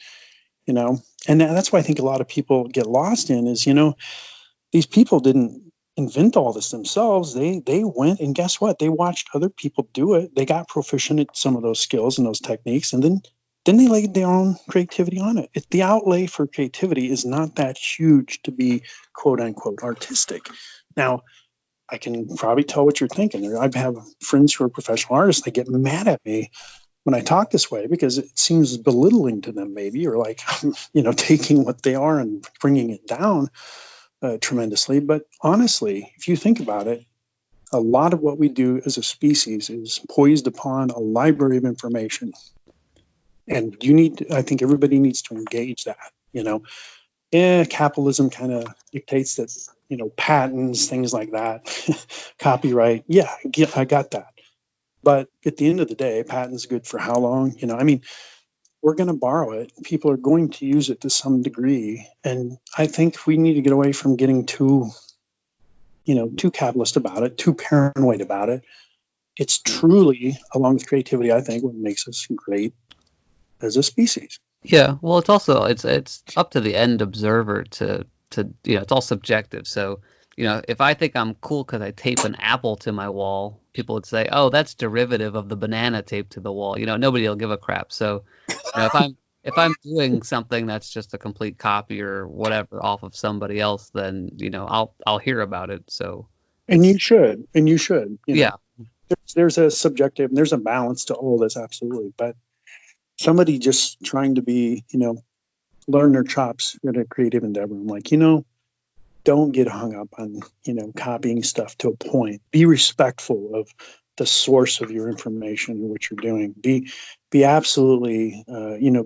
and that's why I think a lot of people get lost in is, these people didn't invent all this themselves. They went and guess what? They watched other people do it. They got proficient at some of those skills and those techniques, and then they laid their own creativity on it. The outlay for creativity is not that huge to be quote unquote artistic. Now, I can probably tell what you're thinking. I have friends who are professional artists. They get mad at me when I talk this way because it seems belittling to them, maybe, or like, taking what they are and bringing it down tremendously. But honestly, if you think about it, a lot of what we do as a species is poised upon a library of information. And I think everybody needs to engage that, capitalism kind of dictates that, patents, things like that, copyright. Yeah, I got that. But at the end of the day, patent's good for how long? We're going to borrow it. People are going to use it to some degree. And I think we need to get away from getting too capitalist about it, too paranoid about it. It's truly, along with creativity, I think, what makes us great as a species. Yeah, well, it's up to the end observer to it's all subjective. So if I think I'm cool because I tape an apple to my wall, people would say, "Oh, that's derivative of the banana taped to the wall." Nobody will give a crap. So, if I'm doing something that's just a complete copy or whatever off of somebody else, then I'll hear about it. So And it's you should. yeah, There's a subjective and there's a balance to all this, absolutely. But somebody just trying to be, learn their chops in a creative endeavor. I'm like, don't get hung up on, copying stuff to a point. Be respectful of the source of your information and what you're doing. Be absolutely,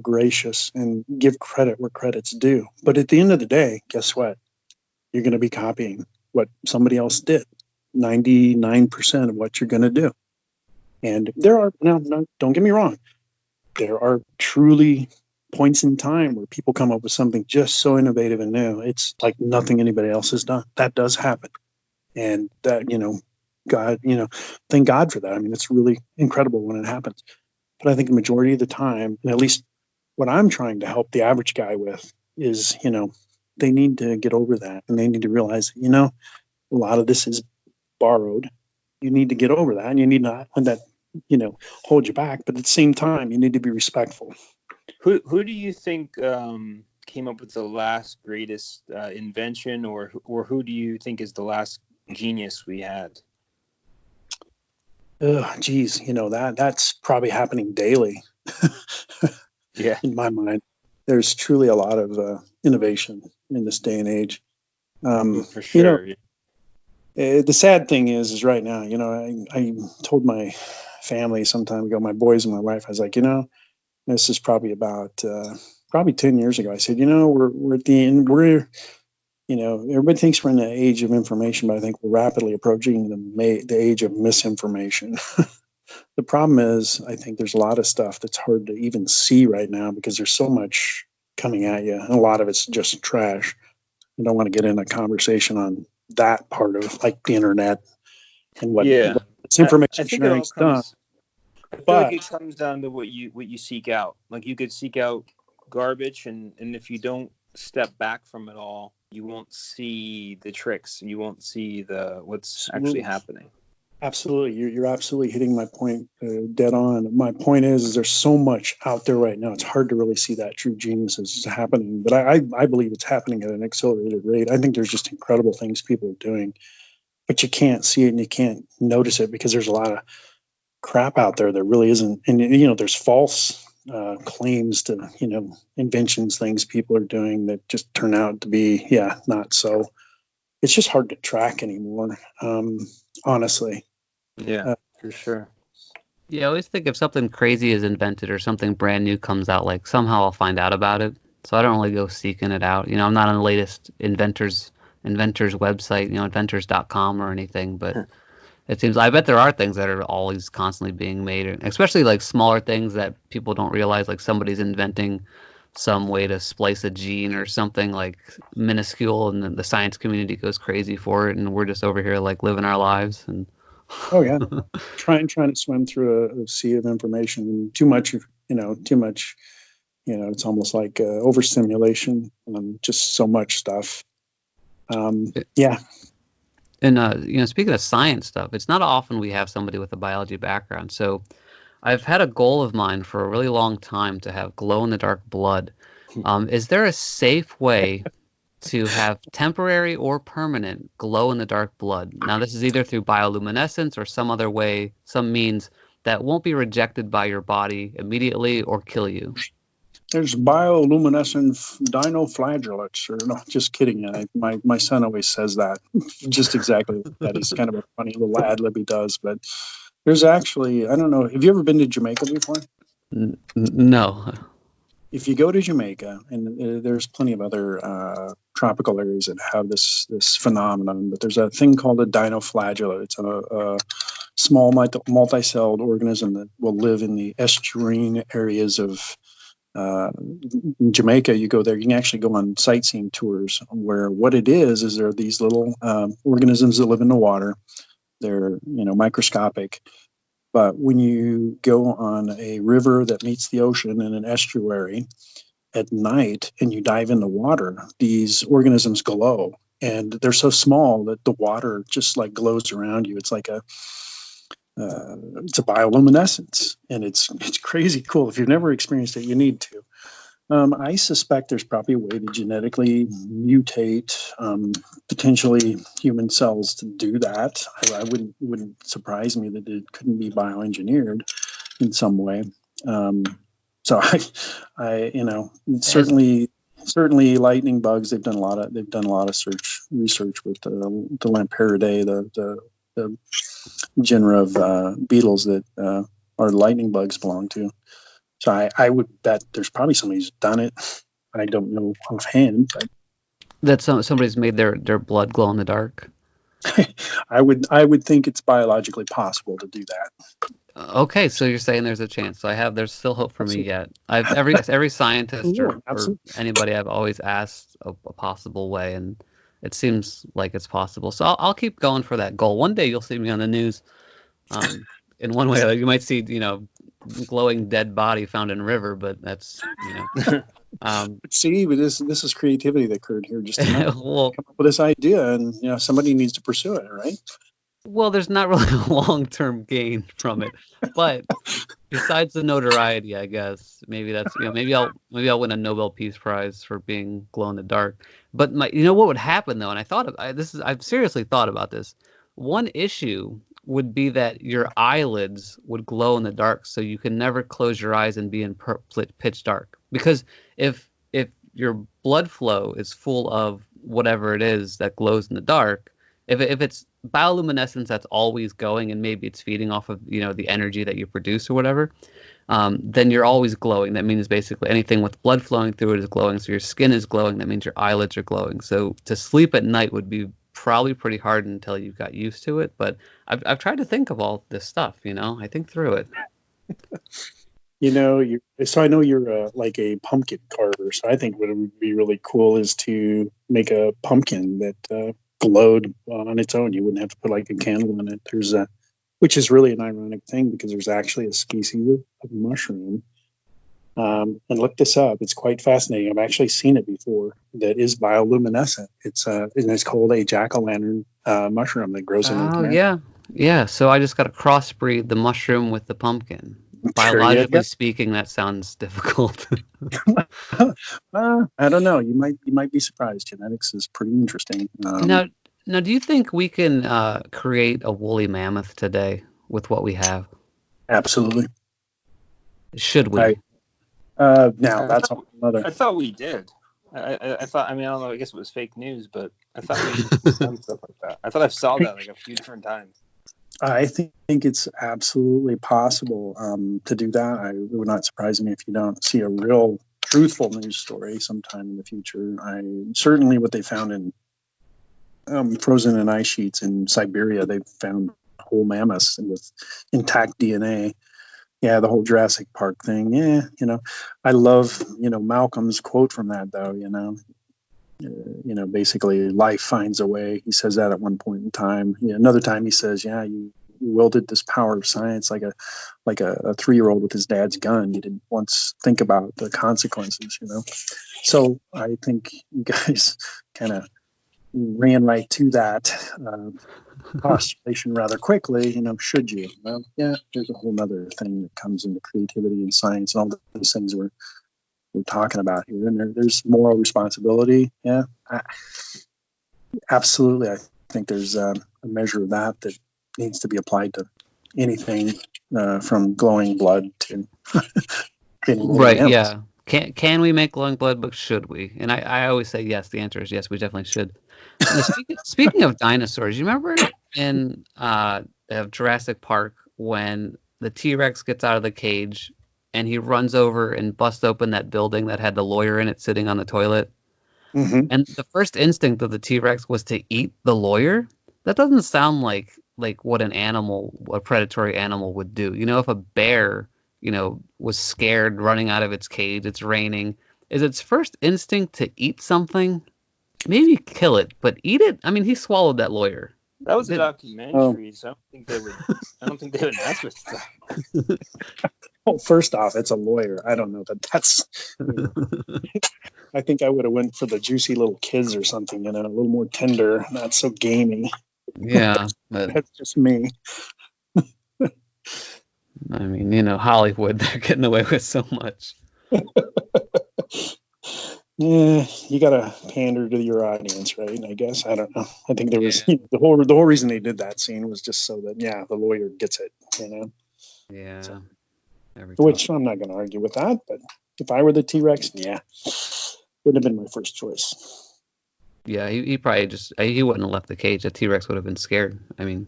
gracious and give credit where credit's due. But at the end of the day, guess what? You're going to be copying what somebody else did. 99% of what you're going to do. And there are, now, no, don't get me wrong, there are truly points in time where people come up with something just so innovative and new. It's like nothing anybody else has done. That does happen. And that, God, thank God for that. I mean, it's really incredible when it happens. But I think the majority of the time, and at least what I'm trying to help the average guy with is, they need to get over that and they need to realize, a lot of this is borrowed. You need to get over that and you need not let that, hold you back. But at the same time, you need to be respectful. Who do you think came up with the last greatest invention, or who do you think is the last genius we had? Geez, that's probably happening daily. Yeah, in my mind, there's truly a lot of innovation in this day and age. for sure. The sad thing is right now, I told my family some time ago, my boys and my wife, I was like, this is probably about probably 10 years ago. I said, we're at the end. Everybody thinks we're in the age of information, but I think we're rapidly approaching the age of misinformation. The problem is, I think there's a lot of stuff that's hard to even see right now because there's so much coming at you, and a lot of it's just trash. I don't want to get in a conversation on that part of like the internet and what it's information I think sharing stuff. I feel like it comes down to what you seek out. Like you could seek out garbage, and if you don't step back from it all, you won't see the tricks. You won't see what's actually happening. Absolutely, you're absolutely hitting my point dead on. My point is there's so much out there right now. It's hard to really see that true genius is happening, but I believe it's happening at an accelerated rate. I think there's just incredible things people are doing, but you can't see it and you can't notice it because there's a lot of crap out there that really isn't. And there's false claims to inventions, things people are doing that just turn out to be not so. It's just hard to track anymore, honestly. Yeah, for sure. Yeah, I always think if something crazy is invented or something brand new comes out, like somehow I'll find out about it. So I don't really go seeking it out. I'm not on the latest inventors website, inventors.com or anything, but it seems, I bet there are things that are always constantly being made, especially like smaller things that people don't realize, like somebody's inventing some way to splice a gene or something like minuscule, and then the science community goes crazy for it, and we're just over here like living our lives. And oh yeah, trying to swim through a sea of information. Too much. It's almost like overstimulation on just so much stuff. Yeah. And speaking of science stuff, it's not often we have somebody with a biology background. So I've had a goal of mine for a really long time to have glow-in-the-dark blood. Is there a safe way to have temporary or permanent glow-in-the-dark blood? Now, this is either through bioluminescence or some other way, some means that won't be rejected by your body immediately or kill you. There's bioluminescent dinoflagellates, or no, just kidding. My son always says that, just exactly that. He's kind of a funny little ad lib he does, but there's actually, I don't know, have you ever been to Jamaica before? No. If you go to Jamaica, and there's plenty of other tropical areas that have this phenomenon, but there's a thing called a dinoflagellate. It's a small multi-celled organism that will live in the estuarine areas of in Jamaica. You go there, you can actually go on sightseeing tours where what it is there are these little organisms that live in the water. They're microscopic, but when you go on a river that meets the ocean in an estuary at night and you dive in the water, these organisms glow, and they're so small that the water just like glows around you. It's like it's a bioluminescence, and it's crazy cool. If you've never experienced it, you need to. I suspect there's probably a way to genetically mutate potentially human cells to do that. I wouldn't surprise me that it couldn't be bioengineered in some way. So I certainly lightning bugs. They've done a lot of research with the Lamperidae, the genera of beetles that our lightning bugs belong to. So I would bet there's probably somebody who's done it. I don't know offhand, but That somebody's made their blood glow in the dark. I would think it's biologically possible to do that. Okay, so you're saying there's a chance. So there's still hope for me yet. I've every scientist or anybody I've always asked a possible way, and it seems like it's possible. So I'll keep going for that goal. One day you'll see me on the news. In one way, you might see, glowing dead body found in river, but that's, See, but this is creativity that occurred here. Just well, come up with this idea, and somebody needs to pursue it, right? Well, there's not really a long-term gain from it, but besides the notoriety, I guess maybe that's maybe I'll win a Nobel Peace Prize for being glow in the dark. But what would happen though, and I've seriously thought about this. One issue would be that your eyelids would glow in the dark, so you can never close your eyes and be in pitch dark. Because if your blood flow is full of whatever it is that glows in the dark, if it's bioluminescence that's always going, and maybe it's feeding off of the energy that you produce or whatever, then you're always glowing. That means basically anything with blood flowing through it is glowing. So your skin is glowing. That means your eyelids are glowing. So to sleep at night would be probably pretty hard until you got used to it. But I've tried to think of all this stuff. I think through it. So I know you're like a pumpkin carver. So I think what would be really cool is to make a pumpkin that glowed on its own. You wouldn't have to put like a candle in it. Which is really an ironic thing, because there's actually a species of mushroom. And look this up. It's quite fascinating. I've actually seen it before. That is bioluminescent. It's called a jack-o'-lantern mushroom that grows in. Oh yeah. So I just got to crossbreed the mushroom with the pumpkin. Biologically speaking, that sounds difficult. I don't know. You might be surprised. Genetics is pretty interesting. Now, do you think we can create a woolly mammoth today with what we have? Absolutely. Should we? That's another. I thought we did. I thought. I mean, I don't know. I guess it was fake news, but I thought we done stuff like that. I thought I saw that like a few different times. I think it's absolutely possible to do that. It would not surprise me if you don't see a real truthful news story sometime in the future. Certainly what they found in frozen in ice sheets in Siberia, they found whole mammoths with intact DNA. Yeah, the whole Jurassic Park thing. Yeah, I love Malcolm's quote from that though. Basically life finds a way. He says that at one point in time. Another time he says, you wielded this power of science like a 3-year-old with his dad's gun. You didn't once think about the consequences, So I think you guys kind of ran right to that postulation rather quickly. Should you? Well, yeah, there's a whole other thing that comes into creativity and science and all these things we're talking about here, and there's moral responsibility. Yeah, absolutely. I think there's a measure of that needs to be applied to anything from glowing blood to right else. Yeah, can we make glowing blood, but should we? And I always say yes. The answer is yes, we definitely should. Speaking of dinosaurs, you remember in Jurassic Park when the T-Rex gets out of the cage and he runs over and busts open that building that had the lawyer in it sitting on the toilet? Mm-hmm. And the first instinct of the T-Rex was to eat the lawyer? That doesn't sound like what a predatory animal would do. If a bear, was scared running out of its cage, it's raining, is its first instinct to eat something? Maybe kill it, but eat it? I mean, he swallowed that lawyer. That was a Did- documentary, so I don't think they would mess with that. Well, first off, it's a lawyer. I don't know that that's. I think I would have went for the juicy little kids or something, a little more tender, not so gamey. Yeah, but That's just me. I mean, Hollywood, they're getting away with so much. Yeah, you gotta pander to your audience, right? I guess I don't know. I think there was the whole reason they did that scene was just so that the lawyer gets it, Yeah. So, Every which I'm not gonna argue with that, but if I were the T-Rex, would have been my first choice. Yeah, he probably he wouldn't have left the cage. The T-Rex would have been scared. I mean,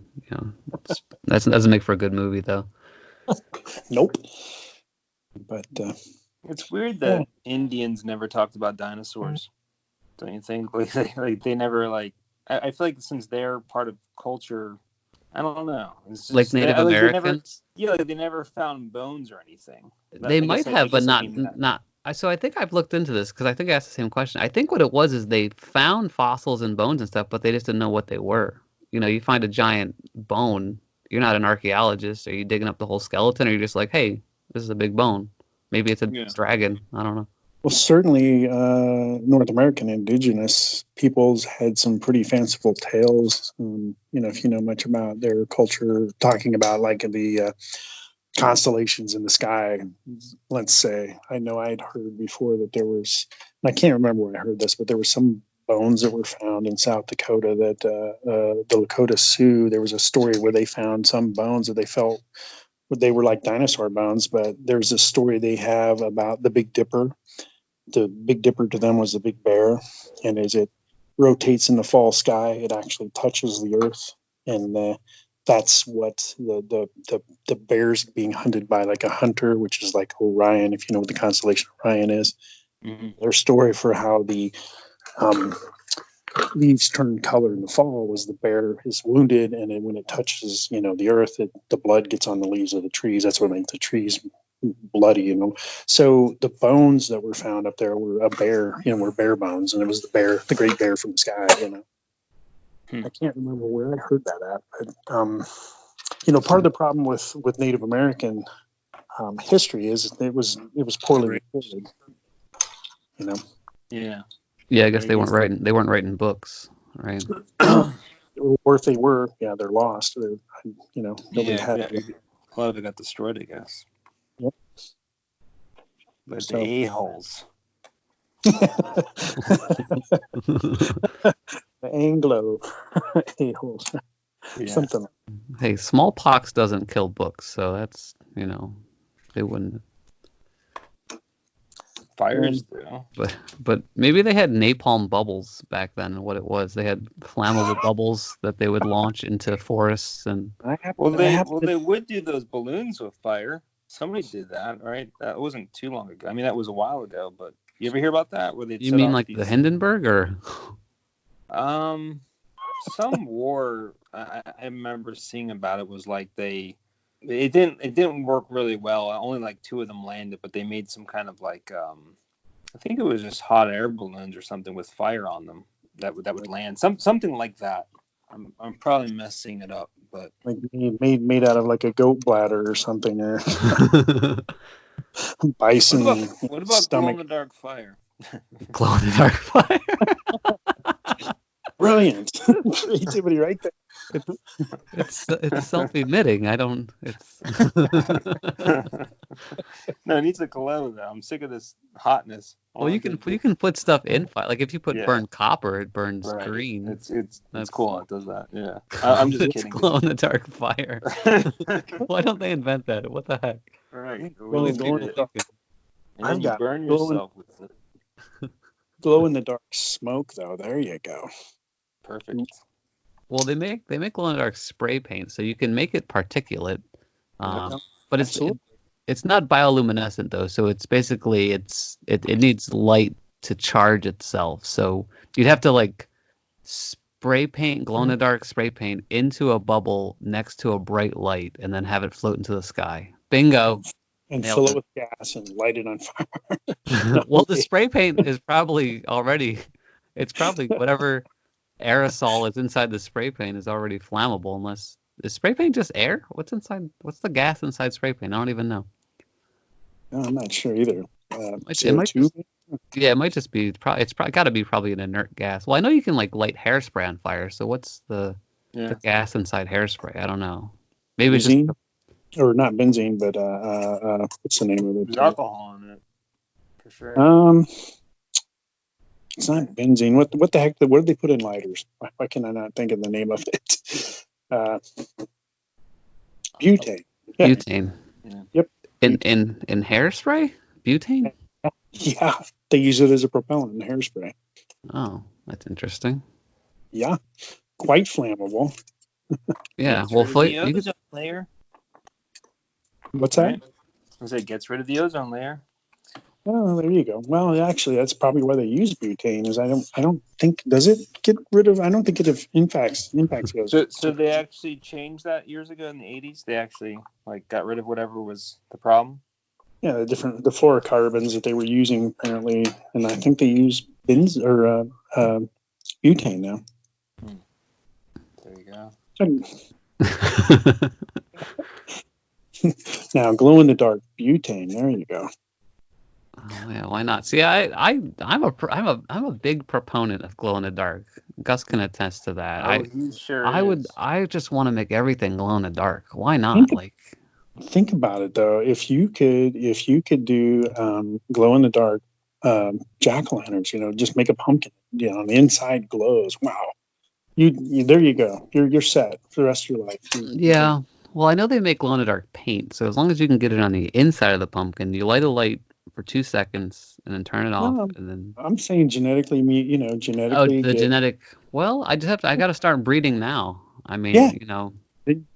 that doesn't make for a good movie though. Nope. But It's weird that Indians never talked about dinosaurs. Don't you think? Like they never I feel like since they're part of culture, I don't know. It's just, Like Native Americans. They never found bones or anything. They might have, but not. So I think I've looked into this because I think I asked the same question. I think what it was is they found fossils and bones and stuff, but they just didn't know what they were. You find a giant bone. You're not an archaeologist. Are you digging up the whole skeleton? Or you're just like, hey, this is a big bone. Maybe it's a dragon. I don't know. Well, certainly North American indigenous peoples had some pretty fanciful tales. If you know much about their culture, talking about like the constellations in the sky, let's say. I know I'd heard before that there was, I can't remember where I heard this, but there were some bones that were found in South Dakota that the Lakota Sioux, there was a story where they found some bones that they felt they were like dinosaur bones, but there's a story they have about the Big Dipper. The Big Dipper to them was the Big Bear, and as it rotates in the fall sky, it actually touches the earth, and that's what the bear's being hunted by, like a hunter, which is like Orion, if you know what the constellation Orion is. Mm-hmm. Their story for how the leaves turn color in the fall was the bear is wounded, and then when it touches the earth, the blood gets on the leaves of the trees. That's what makes the trees bloody. So the bones that were found up there were a bear, were bear bones, and it was the great bear from the sky. I can't remember where I heard that at, but part of the problem with Native American history is it was poorly reported. Yeah, I guess they weren't writing. They weren't writing books, right? Or if they were, they're lost. Nobody had it. A lot of it got destroyed, I guess. Yep. But the a-holes. The Anglo a-holes. Something. Hey, smallpox doesn't kill books, so that's they wouldn't. Fires do. But maybe they had napalm bubbles back then. And what it was, they had flammable bubbles that they would launch into forests and. They would do those balloons with fire. Somebody did that, right? That wasn't too long ago. I mean, that was a while ago. But you ever hear about that? Where they? You mean like the Hindenburg or? Some war I remember seeing about it was like it didn't work really well. Only like 2 of them landed, but they made some kind of like I think it was just hot air balloons or something with fire on them that would land. Something like that. I'm probably messing it up, but like made out of like a goat bladder or something, or bison. What about glow in the dark fire? Glow in the dark fire. Brilliant creativity right there. It's self-emitting. No, it needs a glow though. I'm sick of this hotness. Well, you can put stuff in fire. Like if you put burnt copper, it burns green. It's cool. It does that. Yeah. I'm just kidding. Glow in the dark fire. Why don't they invent that? What the heck? Right. I've got burn yourself with it. Glow in the dark smoke though. There you go. Perfect. Well, they make glow in the dark spray paint, so you can make it particulate, but it's not bioluminescent though. So it's basically it needs light to charge itself. So you'd have to like spray paint glow in the dark spray paint into a bubble next to a bright light, and then have it float into the sky. Bingo. And fill it with gas and light it on fire. Well, the spray paint is probably already. It's probably whatever. aerosol is inside the spray paint is already flammable, unless is spray paint just air? What's inside? What's the gas inside spray paint? I don't even know. No, I'm not sure either. It might CO2. Yeah, it might just be. It's probably got to be probably an inert gas. Well, I know you can like light hairspray on fire. So what's the gas inside hairspray? I don't know. Maybe it's just Benzene? Or not benzene, but what's the name of it? There's alcohol in it, for sure. It's not benzene. What the heck? What did they put in lighters? Why can I not think of the name of it? Butane. Yeah. butane. Yeah. Yep. In hairspray, butane. Yeah, they use it as a propellant in hairspray. Oh, that's interesting. Yeah, quite flammable. Yeah. Gets Well, rid of the you could, ozone layer. What's that? Right? I said it gets rid of the ozone layer. Oh, there you go. Well, actually, that's probably why they use butane. Is I don't think does it get rid of? I don't think it impacts ozone. So they actually changed that years ago in the 80s. They actually like got rid of whatever was the problem. Yeah, the fluorocarbons that they were using apparently, and I think they use butane now. There you go. Now, glow in the dark butane. There you go. Oh, yeah, why not? See, I'm a big proponent of glow in the dark. Gus can attest to that. He sure I just want to make everything glow in the dark. Why not? Think about it though. If you could do glow in the dark jack-o'-lanterns, just make a pumpkin. On the inside glows. Wow. You there you go. You're set for the rest of your life. Yeah. Well, I know they make glow in the dark paint, so as long as you can get it on the inside of the pumpkin, you light a light for 2 seconds and then turn it off, and then. I'm saying genetically. Genetically. Oh, the genetic. Well, I got to start breeding now. I mean, Yeah. you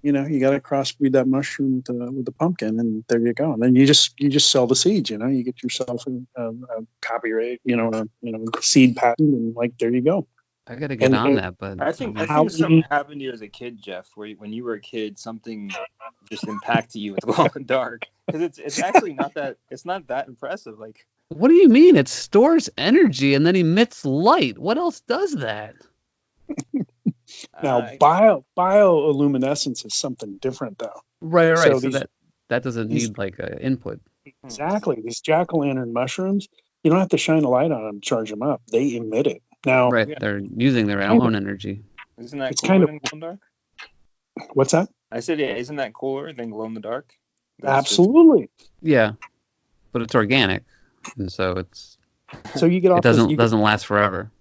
you got to crossbreed that mushroom with the pumpkin, and there you go. And then you just sell the seeds. You get yourself a copyright, a seed patent, and there you go. I got to get on that, but I think something happened to you as a kid, Jeff, where when you were a kid, something just impacted you with glow in the dark. Because it's actually not that impressive. Like, what do you mean? It stores energy and then emits light. What else does that? Now, bioluminescence is something different, though. Right. So that doesn't need an input. Exactly. These jack-o'-lantern mushrooms, you don't have to shine a light on them to charge them up. They emit it. Now, right, they're using their own energy. Isn't that cooler than glow in the dark? What's that? I said, yeah, isn't that cooler than glow in the dark? Absolutely. Yeah, but it's organic, and so it's. So you get off. It doesn't last forever.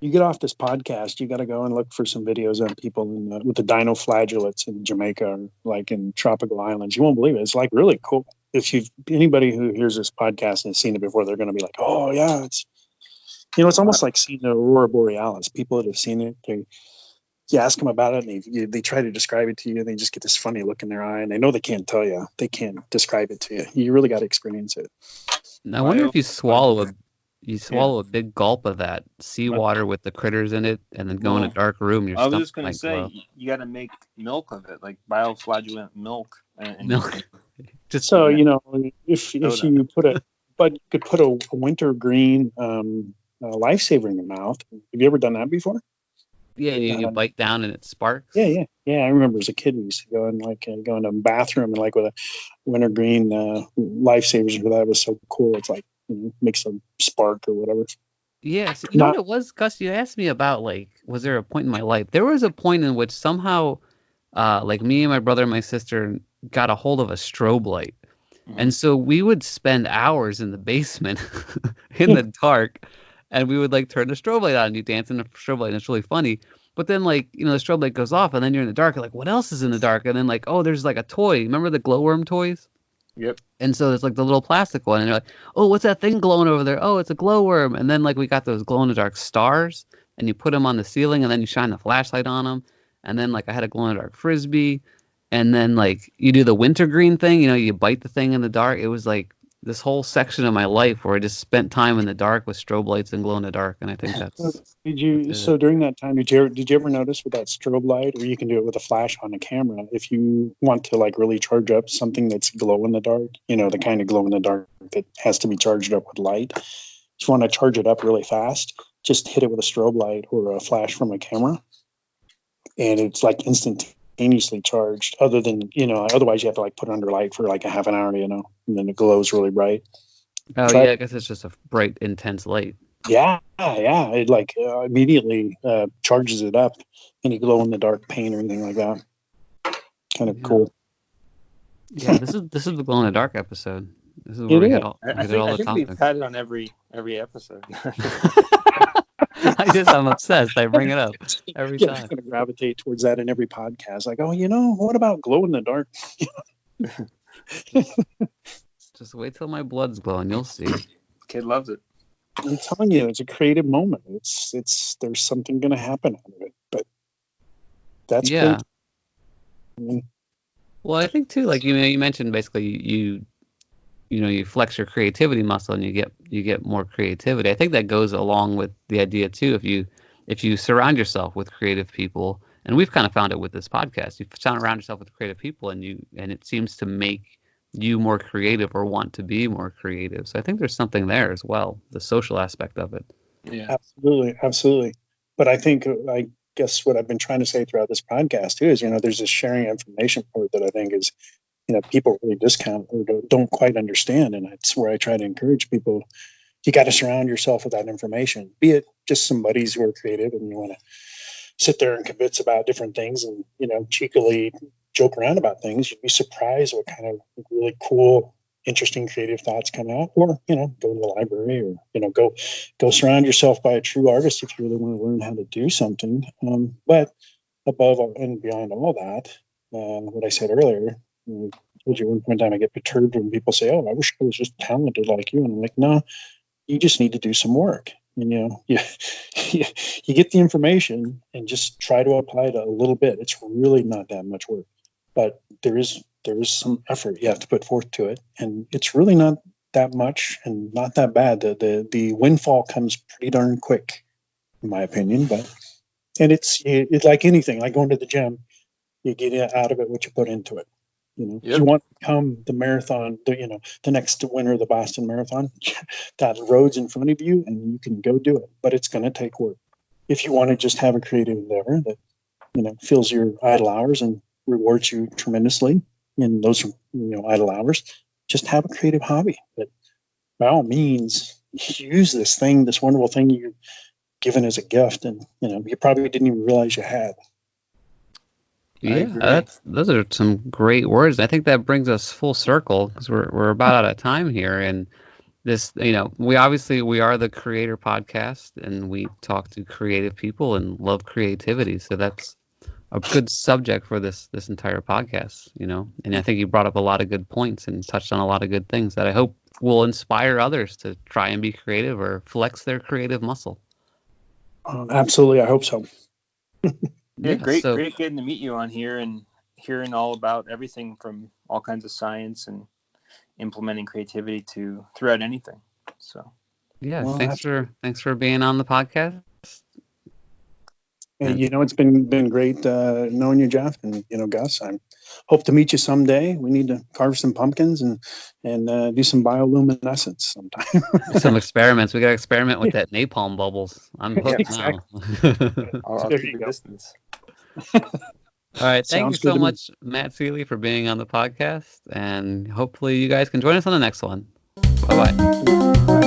You get off this podcast, you got to go and look for some videos on people with the dinoflagellates in Jamaica, or in tropical islands. You won't believe it. It's really cool. If anybody who hears this podcast and has seen it before, they're going to be like, "Oh yeah, it's." It's almost like seeing the aurora borealis. People that have seen it, you ask them about it, and they try to describe it to you, and they just get this funny look in their eye, and they know they can't tell you. They can't describe it to you. You really got to experience it. I wonder if you swallow a big gulp of that seawater with the critters in it, and then go in a dark room. I was just going to say, you got to make milk of it, like bioflagellant milk. Milk. Just so if you could put a wintergreen lifesaver in your mouth. Have you ever done that before? Yeah, you bite down and it sparks. Yeah. I remember as a kid we used to go and go into a bathroom and with a wintergreen lifesavers. That was so cool. It's makes a spark or whatever. Yes, you know what it was, Gus? You asked me about was there a point in my life? There was a point in which somehow, me and my brother and my sister got a hold of a strobe light. And so we would spend hours in the basement in the dark, and we would turn the strobe light on and you dance in the strobe light, and it's really funny. But then the strobe light goes off and then you're in the dark. You're like, what else is in the dark? And then there's a toy. Remember the glowworm toys? Yep. And so there's the little plastic one, and you're like, oh, what's that thing glowing over there? Oh, it's a glowworm. And then we got those glow in the dark stars, and you put them on the ceiling, and then you shine the flashlight on them. And then I had a glow in the dark frisbee. And then you do the wintergreen thing, you bite the thing in the dark. It was this whole section of my life where I just spent time in the dark with strobe lights and glow in the dark. And I think that's. So during that time, did you ever notice with that strobe light, or you can do it with a flash on the camera, if you want to really charge up something that's glow in the dark, the kind of glow in the dark that has to be charged up with light. If you want to charge it up really fast, just hit it with a strobe light or a flash from a camera, and it's like instantaneously charged. Other than, otherwise you have to like put it under light for like a half an hour, and then it glows really bright. Oh yeah, I guess it's just a bright, intense light. Yeah. It like immediately charges it up. Any glow in the dark paint or anything like that. Kind of cool. Yeah, this is the glow in the dark episode. This is where we hit all I the think topics. we've had it on every episode. I'm obsessed. I bring it up every time. I'm going to gravitate towards that in every podcast. Like, what about glow in the dark? Just wait till my blood's glowing. You'll see. Kid loves it. I'm telling you, it's a creative moment. There's something going to happen out of it, but that's yeah. Great. Well, I think too, like you mentioned, basically you flex your creativity muscle and you get more creativity. I think that goes along with the idea too. If you surround yourself with creative people, and we've kind of found it with this podcast, you surround yourself with creative people, and it seems to make you more creative or want to be more creative. So I think there's something there as well, the social aspect of it. Yeah, absolutely. But I guess what I've been trying to say throughout this podcast too is, there's this sharing information part that I think is, people really discount or don't quite understand. And that's where I try to encourage people. You got to surround yourself with that information, be it just some buddies who are creative and you want to sit there and convince about different things and, cheekily joke around about things. You'd be surprised what kind of really cool, interesting, creative thoughts come out. Or, go to the library or, go surround yourself by a true artist if you really want to learn how to do something. But above and beyond all that, what I said earlier, I told you one point in time I get perturbed when people say, "Oh, I wish I was just talented like you." And I'm like, no, you just need to do some work. And, you get the information and just try to apply it a little bit. It's really not that much work, but there is some effort you have to put forth to it. And it's really not that much and not that bad. The windfall comes pretty darn quick, in my opinion. And it's like anything, like going to the gym, you get out of it what you put into it. If you want to become the marathon, the next winner of the Boston Marathon, that road's in front of you and you can go do it, but it's going to take work. If you want to just have a creative endeavor that, fills your idle hours and rewards you tremendously in those, idle hours, just have a creative hobby. But by all means, use this wonderful thing you're given as a gift, and, you probably didn't even realize you had. Yeah, those are some great words. I think that brings us full circle because we're about out of time here. And this, we are the Creator Podcast, and we talk to creative people and love creativity. So that's a good subject for this entire podcast, And I think you brought up a lot of good points and touched on a lot of good things that I hope will inspire others to try and be creative or flex their creative muscle. Absolutely, I hope so. Yeah, great getting to meet you on here and hearing all about everything from all kinds of science and implementing creativity to throughout anything. So yeah, thanks for being on the podcast. And it's been great knowing you, Jeff, and Gus. I hope to meet you someday. We need to carve some pumpkins and do some bioluminescence sometime. Some experiments. We got to experiment with that napalm bubbles. I'm hooked now. I'll keep the distance. All right, thank you so much, Matt Seeley, for being on the podcast, and hopefully you guys can join us on the next one. Bye-bye.